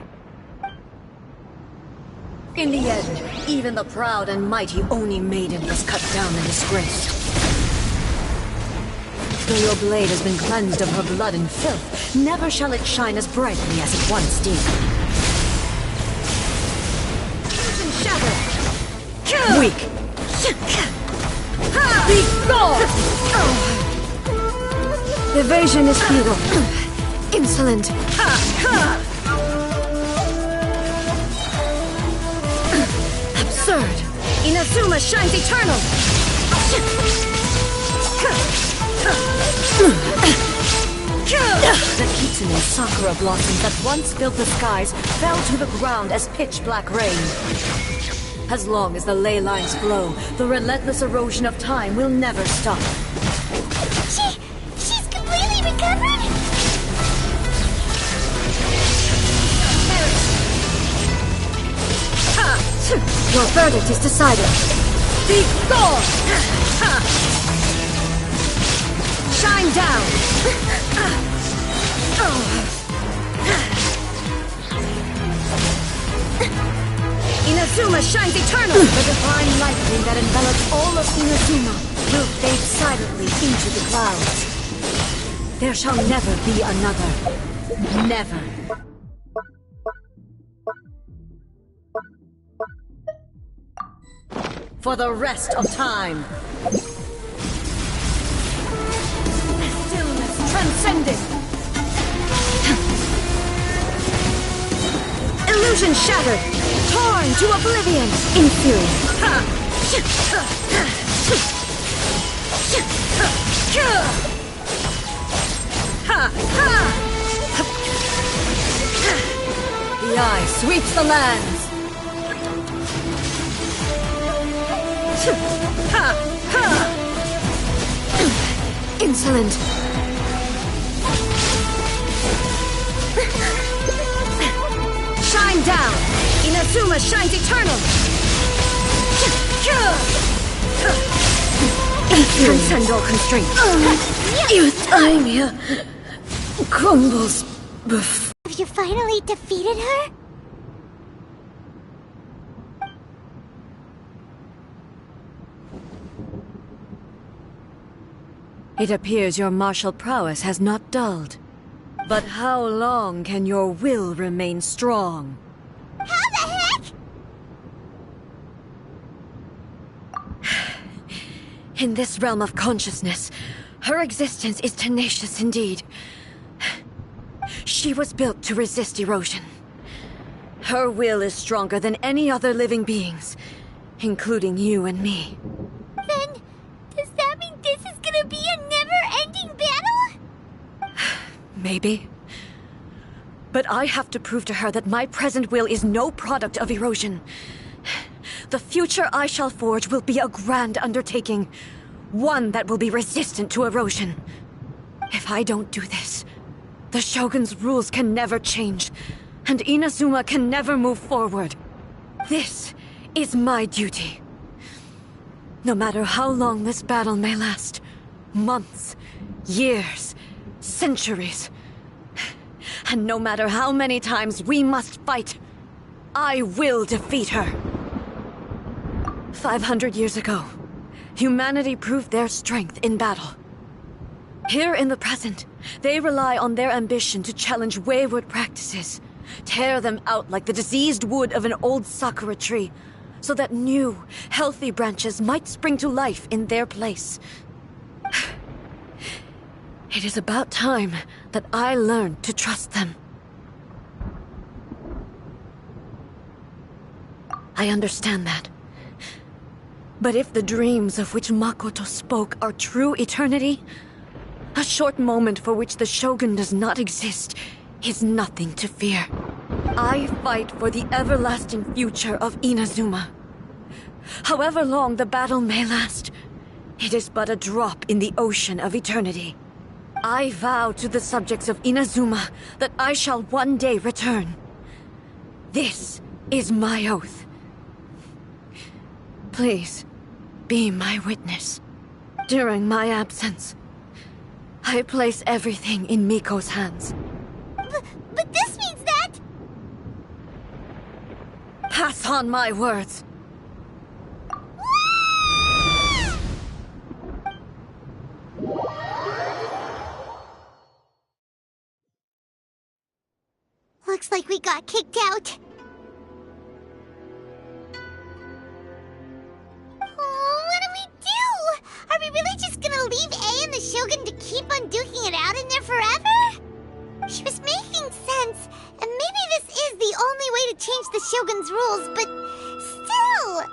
In the end, even the proud and mighty Oni Maiden was cut down and disgraced. Though your blade has been cleansed of her blood and filth, never shall it shine as brightly as it once did. Fusion Shadow! Weak! Be gone! Evasion is futile. Insolent. Absurd. Inazuma shines eternal. The Kitsune Sakura blossoms that once filled the skies fell to the ground as pitch-black rain. As long as the ley lines flow, the relentless erosion of time will never stop. She's completely recovered? Your verdict is decided. Be gone! Shine down! Inazuma shines eternal! The divine lightning that envelops all of Inazuma will fade silently into the clouds. There shall never be another. Never. For the rest of time. Stillness transcended. Illusion shattered. Torn to oblivion. Inferior. The eye sweeps the lands. Insolent. Shine down. Inazuma shines eternal. Transcend all constraints. Your time here crumbles before. Have you finally defeated her? It appears your martial prowess has not dulled. But how long can your will remain strong? How the heck? In this realm of consciousness, her existence is tenacious indeed. She was built to resist erosion. Her will is stronger than any other living being's, including you and me. Then, does that mean this is gonna be a Maybe. But I have to prove to her that my present will is no product of erosion. The future I shall forge will be a grand undertaking, one that will be resistant to erosion. If I don't do this, the Shogun's rules can never change, and Inazuma can never move forward. This is my duty. No matter how long this battle may last, months, years, centuries, and no matter how many times we must fight, I will defeat her. 500 years ago, humanity proved their strength in battle. Here in the present, they rely on their ambition to challenge wayward practices, tear them out like the diseased wood of an old sakura tree, so that new, healthy branches might spring to life in their place. It is about time that I learned to trust them. I understand that. But if the dreams of which Makoto spoke are true eternity, a short moment for which the Shogun does not exist is nothing to fear. I fight for the everlasting future of Inazuma. However long the battle may last, it is but a drop in the ocean of eternity. I vow to the subjects of Inazuma that I shall one day return. This is my oath. Please, be my witness. During my absence, I place everything in Miko's hands. But this means that... Pass on my words. Looks like we got kicked out. Oh, what do we do? Are we really just gonna leave A and the Shogun to keep on duking it out in there forever? She was making sense, and maybe this is the only way to change the Shogun's rules, but still...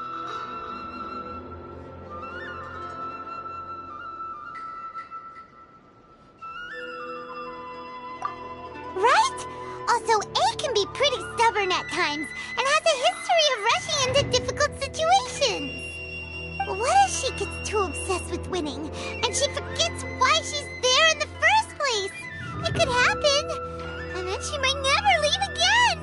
Right? Also, A can be pretty stubborn at times, and has a history of rushing into difficult situations. What if she gets too obsessed with winning, and she forgets why she's there in the first place? It could happen, and then she might never leave again!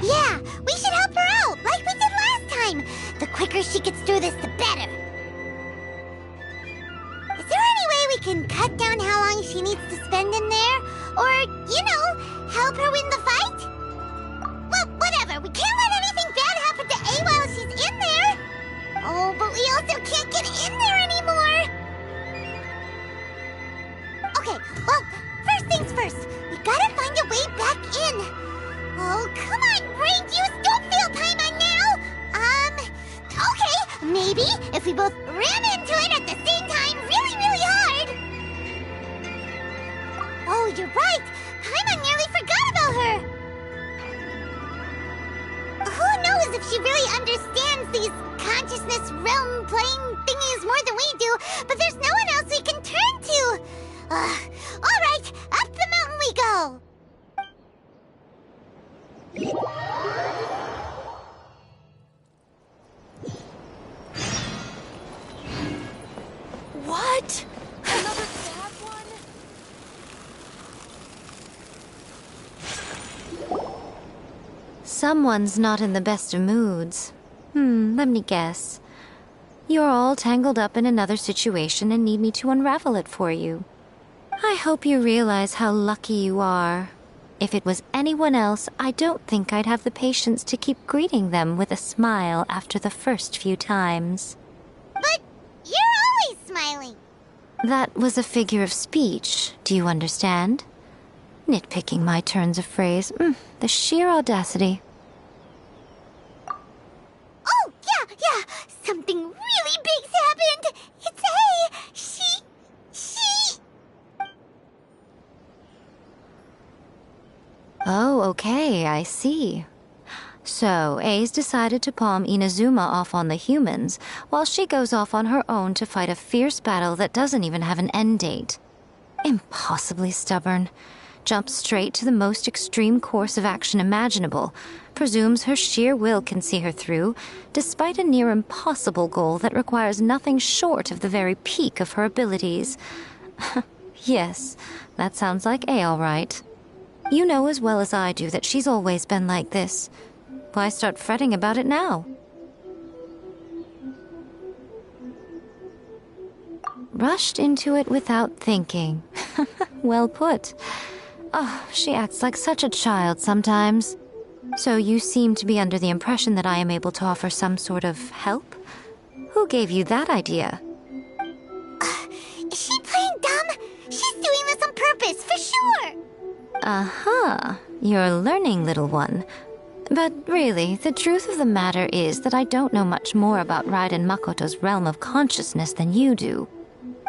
Yeah, we should help her out, like we did last time! The quicker she gets through this, the better! Is there any way we can cut down how long she needs to spend in there? Or, you know, help her win the fight? Well, whatever. We can't let anything bad happen to A while she's in there. Oh, but we also can't get in there anymore. Okay, well, first things first. We gotta find a way back in. Oh, come on, brain juice. Don't feel time on now. Okay, maybe if we both ran into it at the same time really hard. Oh, you're right. Paimon nearly forgot about her. Who knows if she really understands these consciousness realm plane thingies more than we do, but there's no one else we can turn to. All right, up the mountain we go. What? Another bad one? Someone's not in the best of moods. Let me guess. You're all tangled up in another situation and need me to unravel it for you. I hope you realize how lucky you are. If it was anyone else, I don't think I'd have the patience to keep greeting them with a smile after the first few times. But you're always smiling. That was a figure of speech, do you understand? Nitpicking my turns of phrase. The sheer audacity. Oh, yeah. Something really big's happened. It's A. She... Oh, okay, I see. So, A's decided to palm Inazuma off on the humans, while she goes off on her own to fight a fierce battle that doesn't even have an end date. Impossibly stubborn. Jumps straight to the most extreme course of action imaginable, presumes her sheer will can see her through, despite a near impossible goal that requires nothing short of the very peak of her abilities. Yes, that sounds like A all right. You know as well as I do that she's always been like this. Why start fretting about it now? Rushed into it without thinking. Well put. Oh, she acts like such a child sometimes. So you seem to be under the impression that I am able to offer some sort of help? Who gave you that idea? Is she playing dumb? She's doing this on purpose, for sure! Uh-huh. You're learning, little one. But really, the truth of the matter is that I don't know much more about Raiden Makoto's realm of consciousness than you do.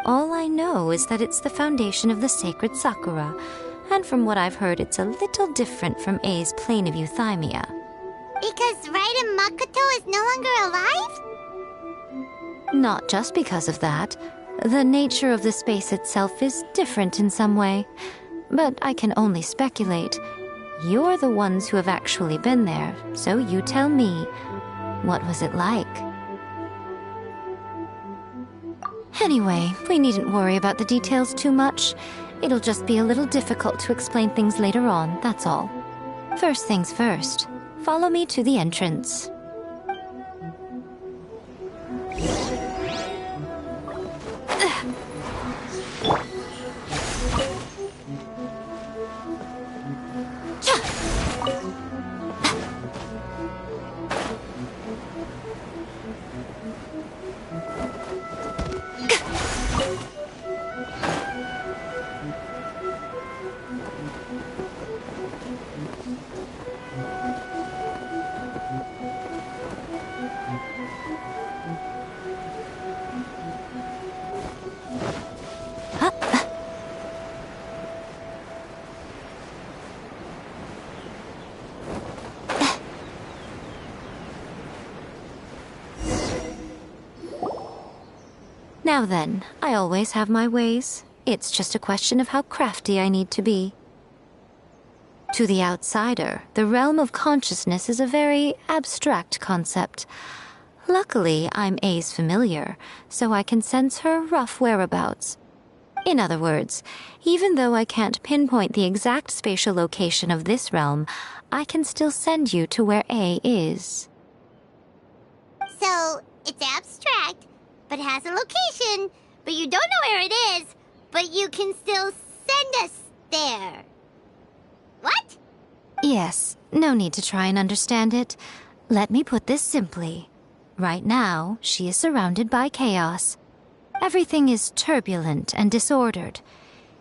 All I know is that it's the foundation of the sacred Sakura, and from what I've heard, it's a little different from A's plane of euthymia. Because Raiden Makoto is no longer alive? Not just because of that. The nature of the space itself is different in some way. But I can only speculate. You're the ones who have actually been there, so you tell me. What was it like? Anyway, we needn't worry about the details too much. It'll just be a little difficult to explain things later on, that's all. First things first, follow me to the entrance. Now then, I always have my ways. It's just a question of how crafty I need to be. To the outsider, the realm of consciousness is a very abstract concept. Luckily, I'm A's familiar, so I can sense her rough whereabouts. In other words, even though I can't pinpoint the exact spatial location of this realm, I can still send you to where A is. So, it's abstract, but has a location, but you don't know where it is, but you can still send us there. What? Yes, no need to try and understand it. Let me put this simply. Right now, she is surrounded by chaos. Everything is turbulent and disordered.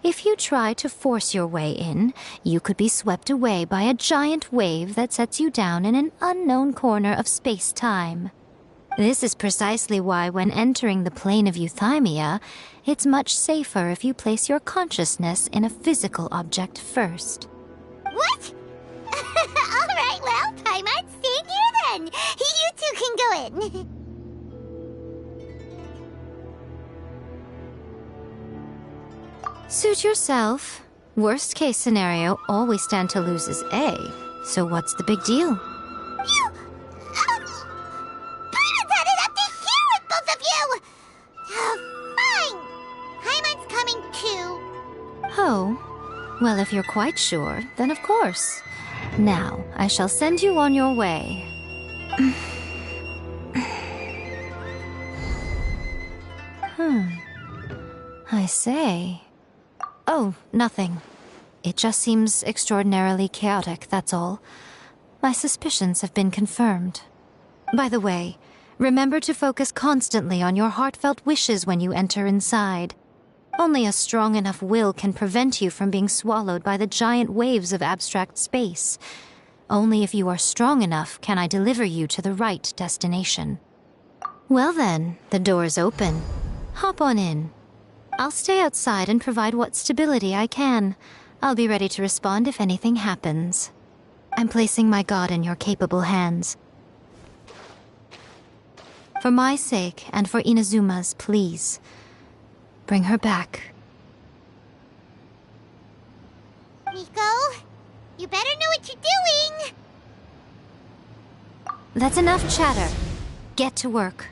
If you try to force your way in, you could be swept away by a giant wave that sets you down in an unknown corner of space-time. This is precisely why when entering the plane of euthymia, it's much safer if you place your consciousness in a physical object first. What? Alright, well, Paimon, stay here then. You two can go in. Suit yourself. Worst case scenario, all we stand to lose is A. So what's the big deal? Paimon's had it up to here with both of you! Fine! Paimon's coming too. Oh, well, if you're quite sure, then of course. Now, I shall send you on your way. I say. Oh, nothing. It just seems extraordinarily chaotic, that's all. My suspicions have been confirmed. By the way, remember to focus constantly on your heartfelt wishes when you enter inside. Only a strong enough will can prevent you from being swallowed by the giant waves of abstract space. Only if you are strong enough can I deliver you to the right destination. Well then, the door's open. Hop on in. I'll stay outside and provide what stability I can. I'll be ready to respond if anything happens. I'm placing my god in your capable hands. For my sake, and for Inazuma's, please, bring her back. Miko, you better know what you're doing! That's enough chatter. Get to work.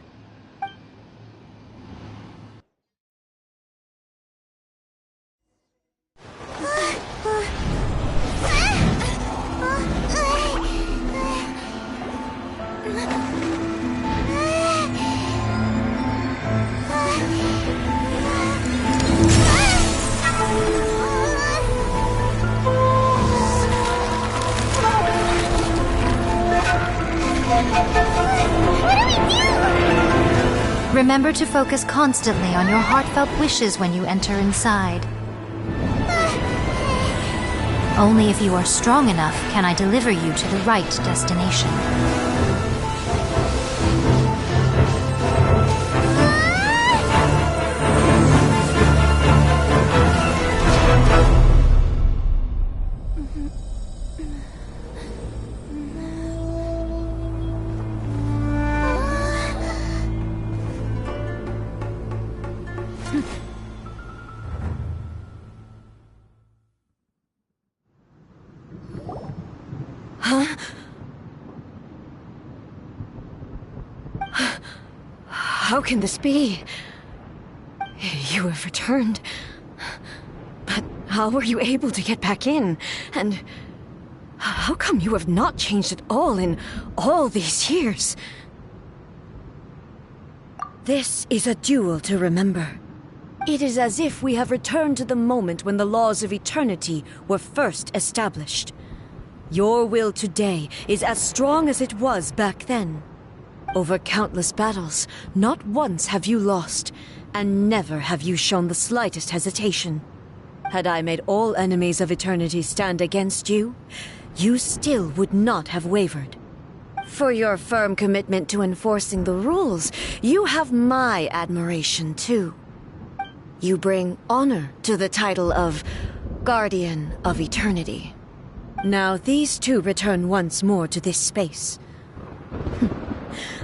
Remember to focus constantly on your heartfelt wishes when you enter inside. Only if you are strong enough can I deliver you to the right destination. How can this be? You have returned. But how were you able to get back in? And how come you have not changed at all in all these years? This is a duel to remember. It is as if we have returned to the moment when the laws of eternity were first established. Your will today is as strong as it was back then. Over countless battles, not once have you lost, and never have you shown the slightest hesitation. Had I made all enemies of eternity stand against you, you still would not have wavered. For your firm commitment to enforcing the rules, you have my admiration too. You bring honor to the title of Guardian of Eternity. Now these two return once more to this space.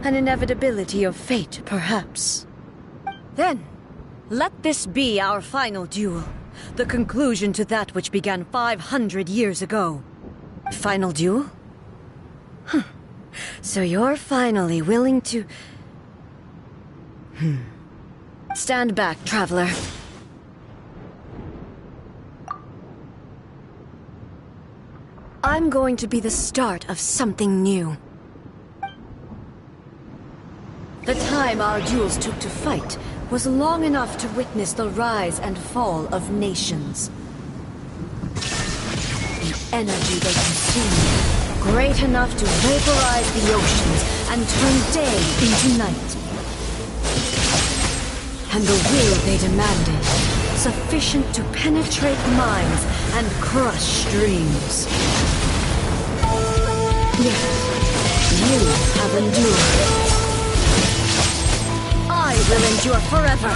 An inevitability of fate, perhaps. Then, let this be our final duel. The conclusion to that which began 500 years ago. Final duel? So you're finally willing to... Stand back, traveler. I'm going to be the start of something new. The time our duels took to fight was long enough to witness the rise and fall of nations. The energy they consumed, great enough to vaporize the oceans and turn day into night. And the will they demanded, sufficient to penetrate minds and crush dreams. Yet, you have endured. I will endure forever.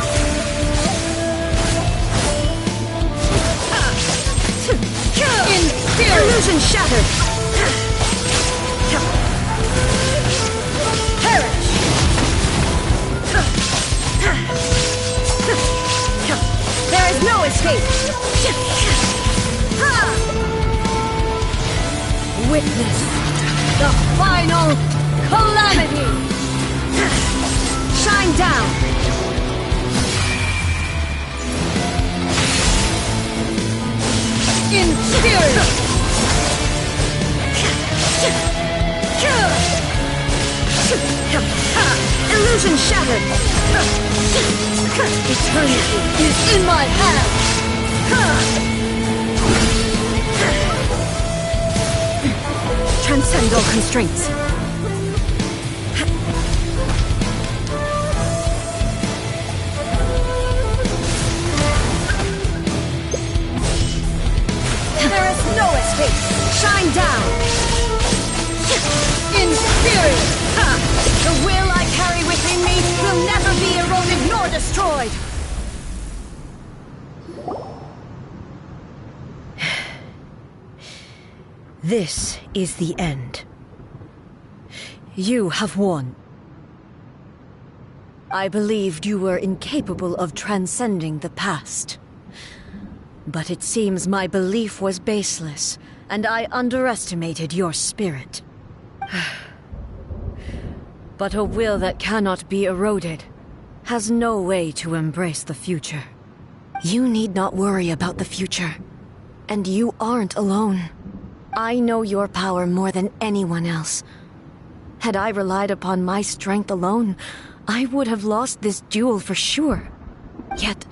Illusion shattered. Perish. There is no escape. Witness the final calamity. Shine down! In spirit! Illusion shattered! Eternity is in my hand! Transcend all constraints. There is no escape! Shine down! In spirit! The will I carry within me will never be eroded nor destroyed! This is the end. You have won. I believed you were incapable of transcending the past. But it seems my belief was baseless, and I underestimated your spirit. But a will that cannot be eroded has no way to embrace the future. You need not worry about the future. And you aren't alone. I know your power more than anyone else. Had I relied upon my strength alone, I would have lost this duel for sure. Yet,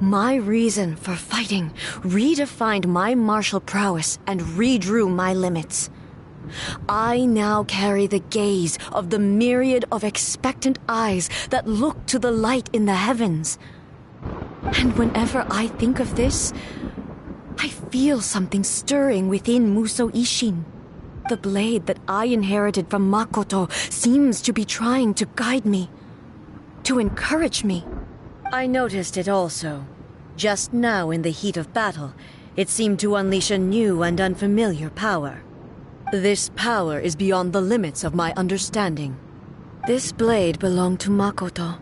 my reason for fighting redefined my martial prowess and redrew my limits. I now carry the gaze of the myriad of expectant eyes that look to the light in the heavens. And whenever I think of this, I feel something stirring within Musou Ishin. The blade that I inherited from Makoto seems to be trying to guide me, to encourage me. I noticed it also. Just now in the heat of battle, it seemed to unleash a new and unfamiliar power. This power is beyond the limits of my understanding. This blade belonged to Makoto.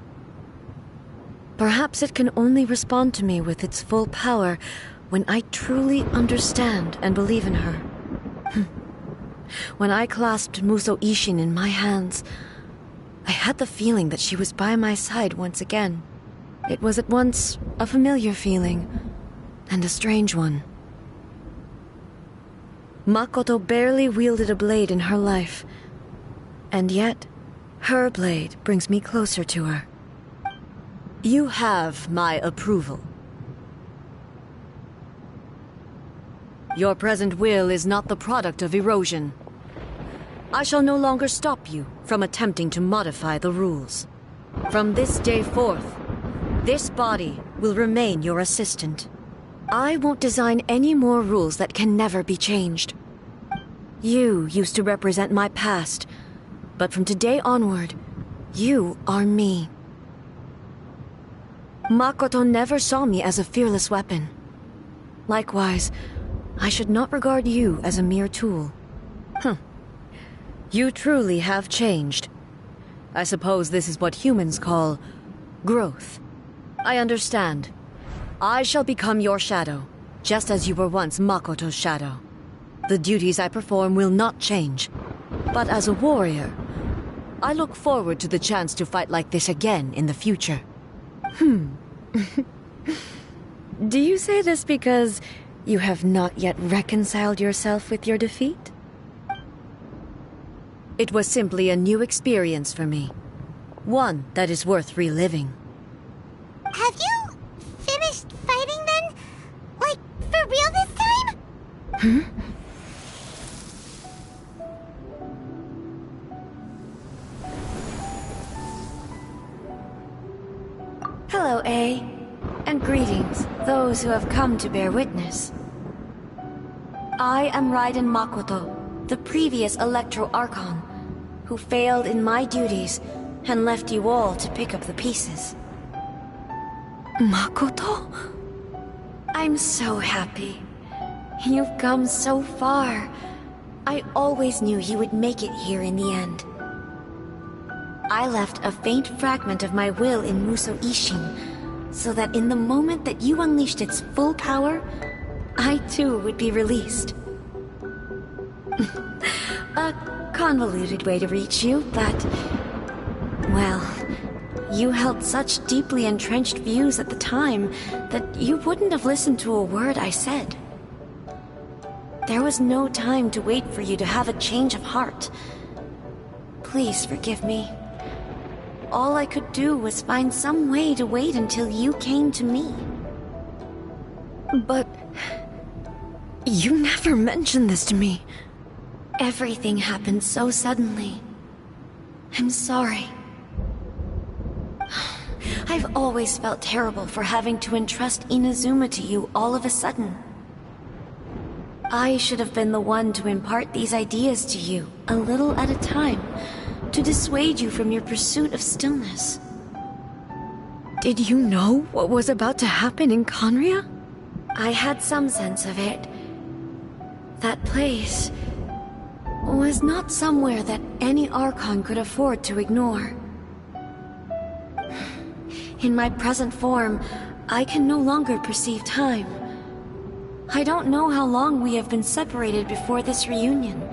Perhaps it can only respond to me with its full power when I truly understand and believe in her. When I clasped Musou Ishin in my hands, I had the feeling that she was by my side once again. It was at once a familiar feeling and a strange one. Makoto barely wielded a blade in her life, and yet her blade brings me closer to her. You have my approval. Your present will is not the product of erosion. I shall no longer stop you from attempting to modify the rules. From this day forth, this body will remain your assistant. I won't design any more rules that can never be changed. You used to represent my past, but from today onward, you are me. Makoto never saw me as a fearless weapon. Likewise, I should not regard you as a mere tool. You truly have changed. I suppose this is what humans call growth. I understand. I shall become your shadow, just as you were once Makoto's shadow. The duties I perform will not change. But as a warrior, I look forward to the chance to fight like this again in the future. Do you say this because you have not yet reconciled yourself with your defeat? It was simply a new experience for me. One that is worth reliving. Have you finished fighting then? Like, for real this time? Hello, A. And greetings, those who have come to bear witness. I am Raiden Makoto, the previous Electro Archon, who failed in my duties and left you all to pick up the pieces. Makoto? I'm so happy. You've come so far. I always knew you would make it here in the end. I left a faint fragment of my will in Musou Ishin, so that in the moment that you unleashed its full power, I too would be released. A convoluted way to reach you, but... well, you held such deeply entrenched views at the time that you wouldn't have listened to a word I said. There was no time to wait for you to have a change of heart. Please forgive me. All I could do was find some way to wait until you came to me. But... you never mentioned this to me. Everything happened so suddenly. I'm sorry. I've always felt terrible for having to entrust Inazuma to you all of a sudden. I should have been the one to impart these ideas to you, a little at a time, to dissuade you from your pursuit of stillness. Did you know what was about to happen in Conria? I had some sense of it. That place was not somewhere that any Archon could afford to ignore. In my present form, I can no longer perceive time. I don't know how long we have been separated before this reunion,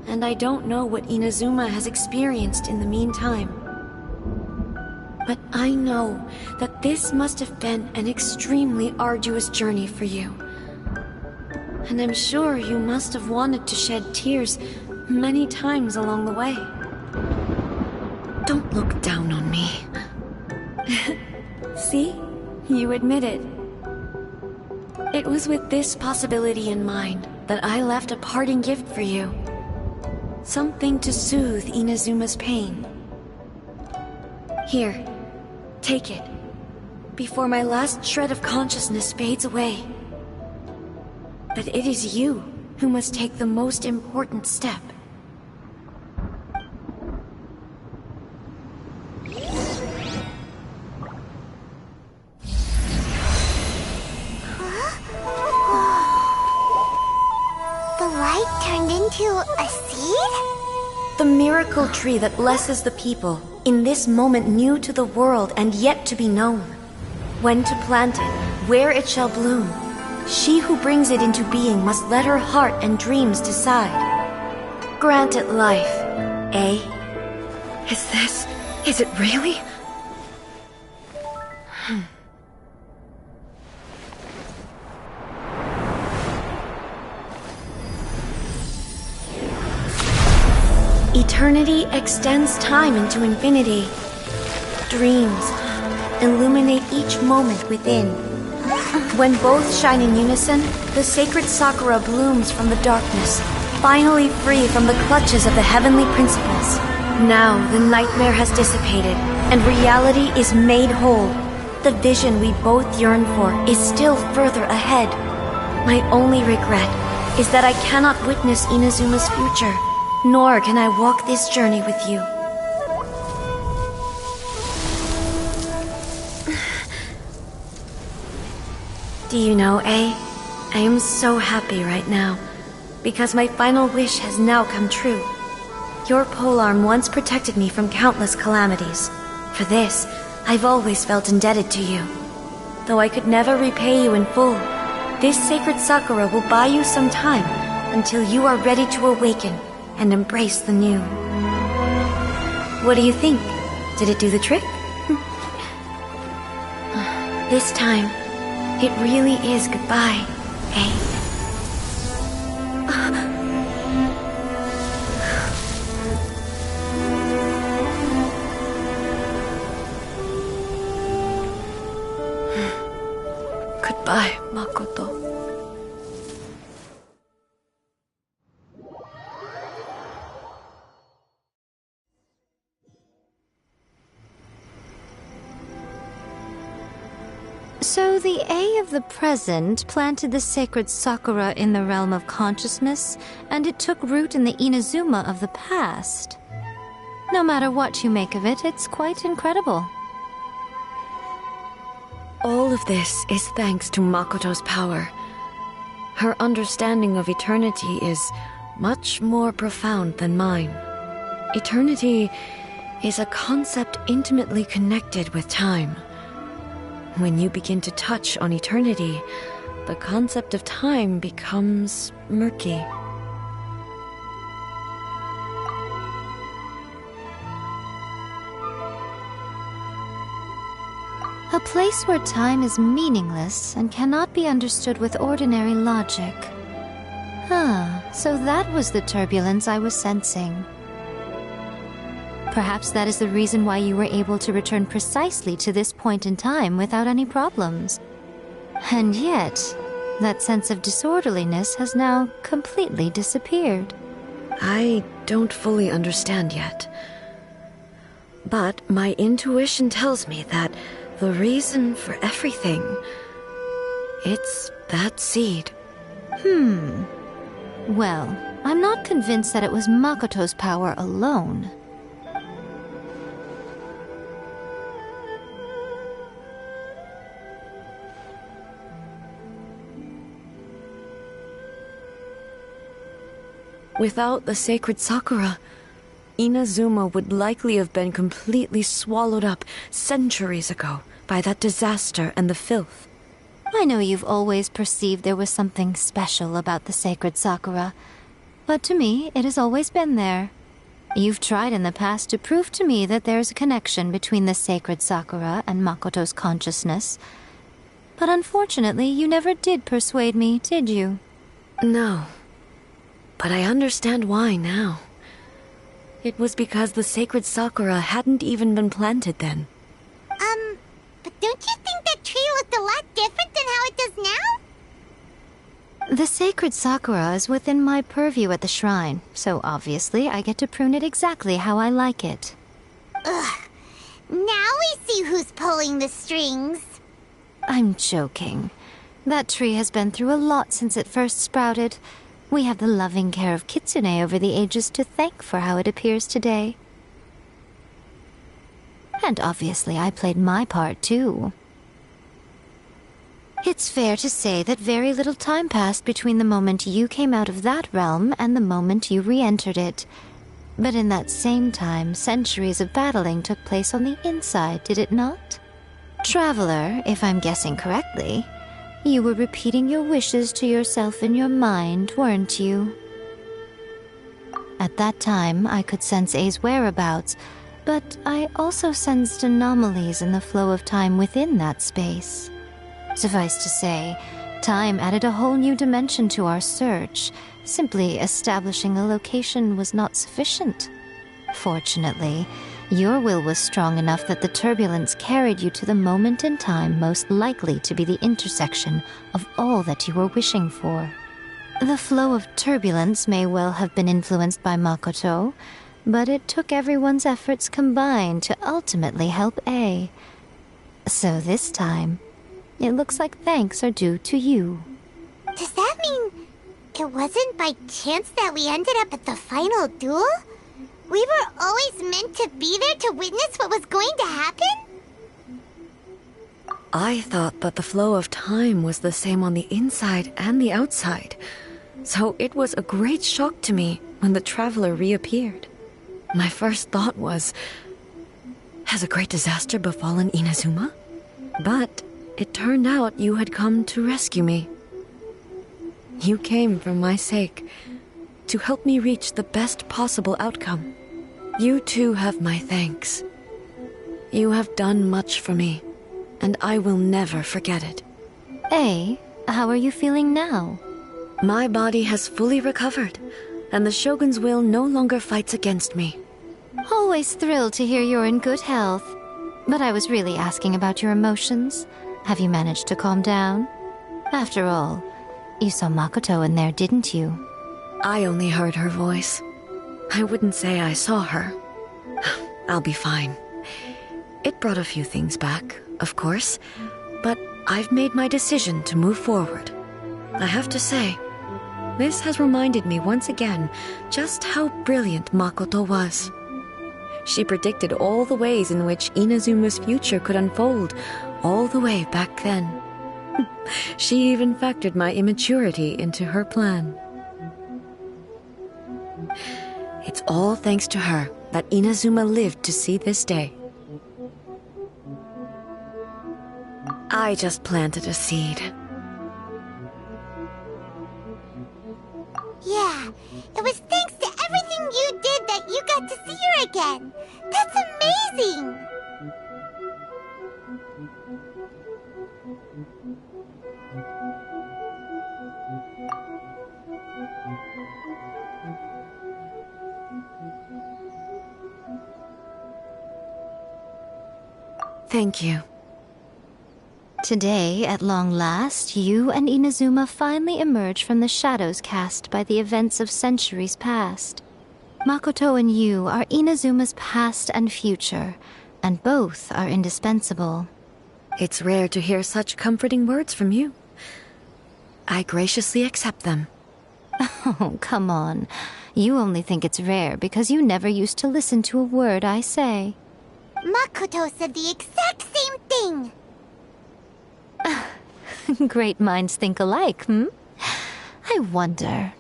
and I don't know what Inazuma has experienced in the meantime. But I know that this must have been an extremely arduous journey for you. And I'm sure you must have wanted to shed tears many times along the way. Don't look down on me. See? You admit it. It was with this possibility in mind that I left a parting gift for you. Something to soothe Inazuma's pain. Here, take it, before my last shred of consciousness fades away. But it is you who must take the most important step. The light turned into a seed? The miracle tree that blesses the people, in this moment new to the world and yet to be known. When to plant it, where it shall bloom. She who brings it into being must let her heart and dreams decide. Grant it life, eh? Is it really? Eternity extends time into infinity. Dreams illuminate each moment within. When both shine in unison, the sacred Sakura blooms from the darkness, finally free from the clutches of the heavenly principles. Now the nightmare has dissipated, and reality is made whole. The vision we both yearn for is still further ahead. My only regret is that I cannot witness Inazuma's future, nor can I walk this journey with you. Do you know, I am so happy right now, because my final wish has now come true. Your polearm once protected me from countless calamities. For this, I've always felt indebted to you. Though I could never repay you in full, this sacred Sakura will buy you some time until you are ready to awaken and embrace the new. What do you think? Did it do the trick? This time, it really is goodbye, eh? Goodbye, Makoto. So the A of the present planted the sacred Sakura in the realm of consciousness, and it took root in the Inazuma of the past. No matter what you make of it, it's quite incredible. All of this is thanks to Makoto's power. Her understanding of eternity is much more profound than mine. Eternity is a concept intimately connected with time. When you begin to touch on eternity, the concept of time becomes murky. A place where time is meaningless and cannot be understood with ordinary logic. So that was the turbulence I was sensing. Perhaps that is the reason why you were able to return precisely to this point in time without any problems. And yet, that sense of disorderliness has now completely disappeared. I don't fully understand yet. But my intuition tells me that the reason for everything, it's that seed. Well, I'm not convinced that it was Makoto's power alone. Without the sacred Sakura, Inazuma would likely have been completely swallowed up centuries ago by that disaster and the filth. I know you've always perceived there was something special about the sacred Sakura, but to me, it has always been there. You've tried in the past to prove to me that there's a connection between the sacred Sakura and Makoto's consciousness, but unfortunately, you never did persuade me, did you? No. But I understand why now. It was because the sacred Sakura hadn't even been planted then. But don't you think that tree looked a lot different than how it does now? The sacred Sakura is within my purview at the shrine, so obviously I get to prune it exactly how I like it. Ugh. Now we see who's pulling the strings. I'm joking. That tree has been through a lot since it first sprouted. We have the loving care of Kitsune over the ages to thank for how it appears today. And obviously I played my part too. It's fair to say that very little time passed between the moment you came out of that realm and the moment you re-entered it. But in that same time, centuries of battling took place on the inside, did it not? Traveler, if I'm guessing correctly, you were repeating your wishes to yourself in your mind, weren't you? At that time, I could sense A's whereabouts, but I also sensed anomalies in the flow of time within that space. Suffice to say, time added a whole new dimension to our search. Simply establishing a location was not sufficient. Fortunately, your will was strong enough that the turbulence carried you to the moment in time most likely to be the intersection of all that you were wishing for. The flow of turbulence may well have been influenced by Makoto, but it took everyone's efforts combined to ultimately help A. So this time, it looks like thanks are due to you. Does that mean it wasn't by chance that we ended up at the final duel? We were always meant to be there to witness what was going to happen? I thought that the flow of time was the same on the inside and the outside, so it was a great shock to me when the traveler reappeared. My first thought was, has a great disaster befallen Inazuma? But it turned out you had come to rescue me. You came for my sake, to help me reach the best possible outcome. You too have my thanks. You have done much for me, and I will never forget it. A, how are you feeling now? My body has fully recovered, and the Shogun's will no longer fights against me. Always thrilled to hear you're in good health. But I was really asking about your emotions. Have you managed to calm down? After all, you saw Makoto in there, didn't you? I only heard her voice. I wouldn't say I saw her. I'll be fine. It brought a few things back, of course, but I've made my decision to move forward. I have to say, this has reminded me once again just how brilliant Makoto was. She predicted all the ways in which Inazuma's future could unfold, all the way back then. She even factored my immaturity into her plan. It's all thanks to her that Inazuma lived to see this day. I just planted a seed. Yeah, it was thanks to everything you did that you got to see her again. That's amazing! Thank you. Today, at long last, you and Inazuma finally emerge from the shadows cast by the events of centuries past. Makoto and you are Inazuma's past and future, and both are indispensable. It's rare to hear such comforting words from you. I graciously accept them. Oh, come on. You only think it's rare because you never used to listen to a word I say. Makoto said the exact same thing! Great minds think alike, hmm? I wonder.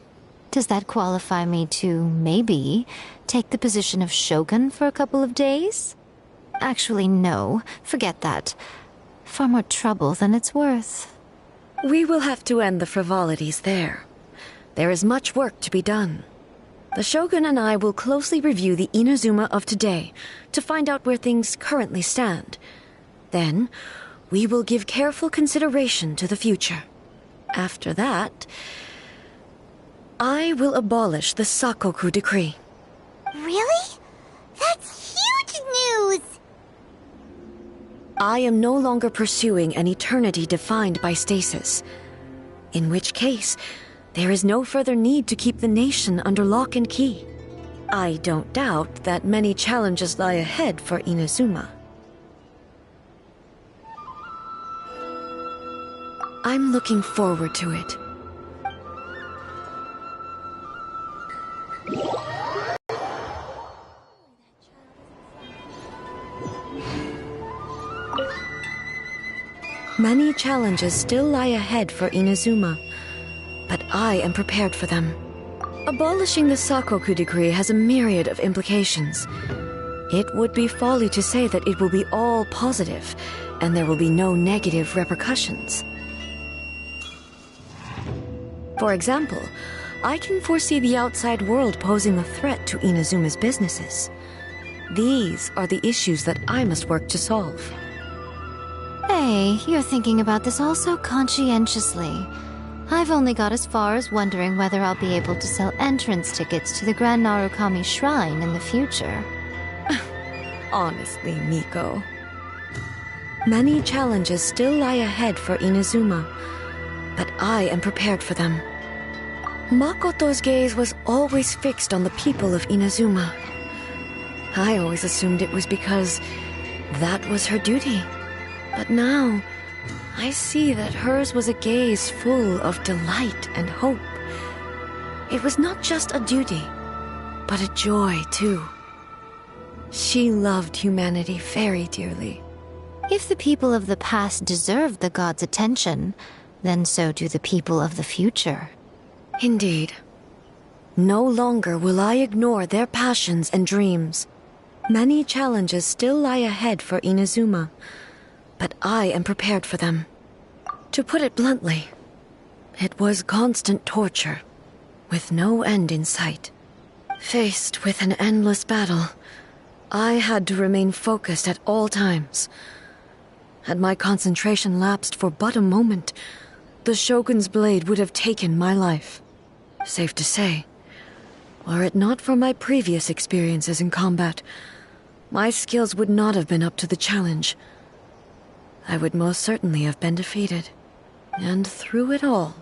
Does that qualify me to, maybe, take the position of Shogun for a couple of days? Actually, no. Forget that. Far more trouble than it's worth. We will have to end the frivolities there. There is much work to be done. The Shogun and I will closely review the Inazuma of today to find out where things currently stand. Then, we will give careful consideration to the future. After that, I will abolish the Sakoku decree. Really? That's huge news! I am no longer pursuing an eternity defined by stasis. In which case, there is no further need to keep the nation under lock and key. I don't doubt that many challenges lie ahead for Inazuma. I'm looking forward to it. Many challenges still lie ahead for Inazuma, but I am prepared for them. Abolishing the Sakoku decree has a myriad of implications. It would be folly to say that it will be all positive, and there will be no negative repercussions. For example, I can foresee the outside world posing a threat to Inazuma's businesses. These are the issues that I must work to solve. Hey, you're thinking about this all so conscientiously. I've only got as far as wondering whether I'll be able to sell entrance tickets to the Grand Narukami Shrine in the future. Honestly, Miko. Many challenges still lie ahead for Inazuma, but I am prepared for them. Makoto's gaze was always fixed on the people of Inazuma. I always assumed it was because that was her duty. But now, I see that hers was a gaze full of delight and hope. It was not just a duty, but a joy, too. She loved humanity very dearly. If the people of the past deserve the gods' attention, then so do the people of the future. Indeed. No longer will I ignore their passions and dreams. Many challenges still lie ahead for Inazuma, but I am prepared for them. To put it bluntly, it was constant torture, with no end in sight. Faced with an endless battle, I had to remain focused at all times. Had my concentration lapsed for but a moment, the Shogun's blade would have taken my life. Safe to say, were it not for my previous experiences in combat, my skills would not have been up to the challenge. I would most certainly have been defeated. And through it all,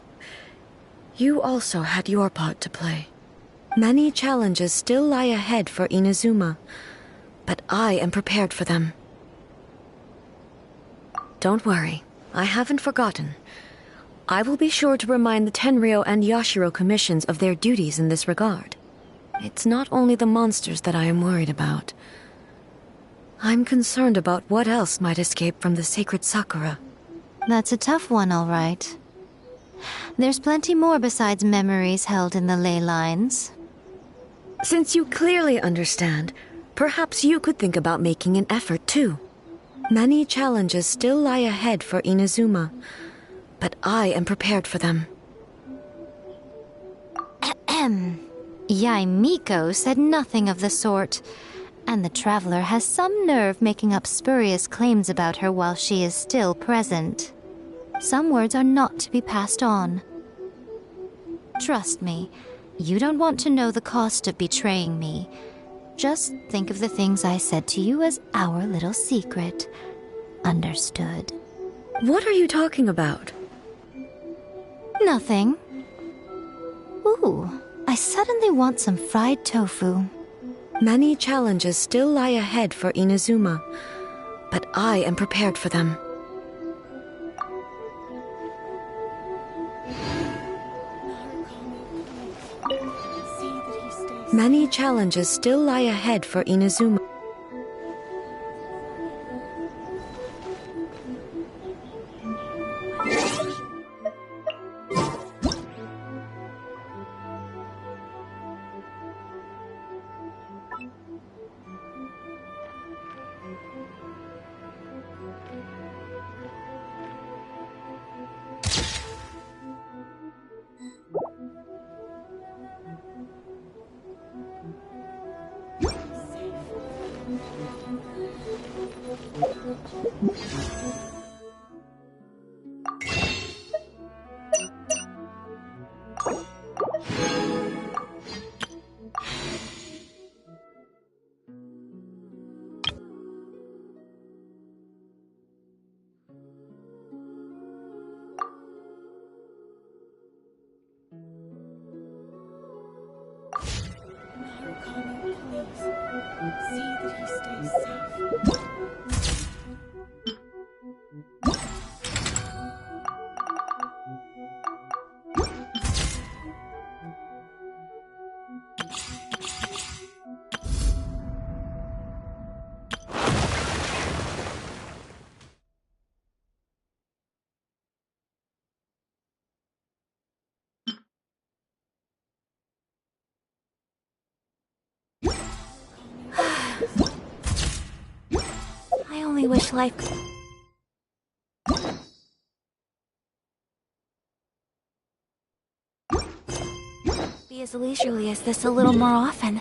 you also had your part to play. Many challenges still lie ahead for Inazuma, but I am prepared for them. Don't worry, I haven't forgotten. I will be sure to remind the Tenryo and Yashiro commissions of their duties in this regard. It's not only the monsters that I am worried about. I'm concerned about what else might escape from the sacred Sakura. That's a tough one, all right. There's plenty more besides memories held in the ley lines. Since you clearly understand, perhaps you could think about making an effort too. Many challenges still lie ahead for Inazuma, but I am prepared for them. Yae Miko said nothing of the sort, and the traveler has some nerve making up spurious claims about her while she is still present. Some words are not to be passed on. Trust me, you don't want to know the cost of betraying me. Just think of the things I said to you as our little secret. Understood? What are you talking about? Nothing. Ooh, I suddenly want some fried tofu. Many challenges still lie ahead for Inazuma, but I am prepared for them. Many challenges still lie ahead for Inazuma. I only wish life could be as leisurely as this a little more often.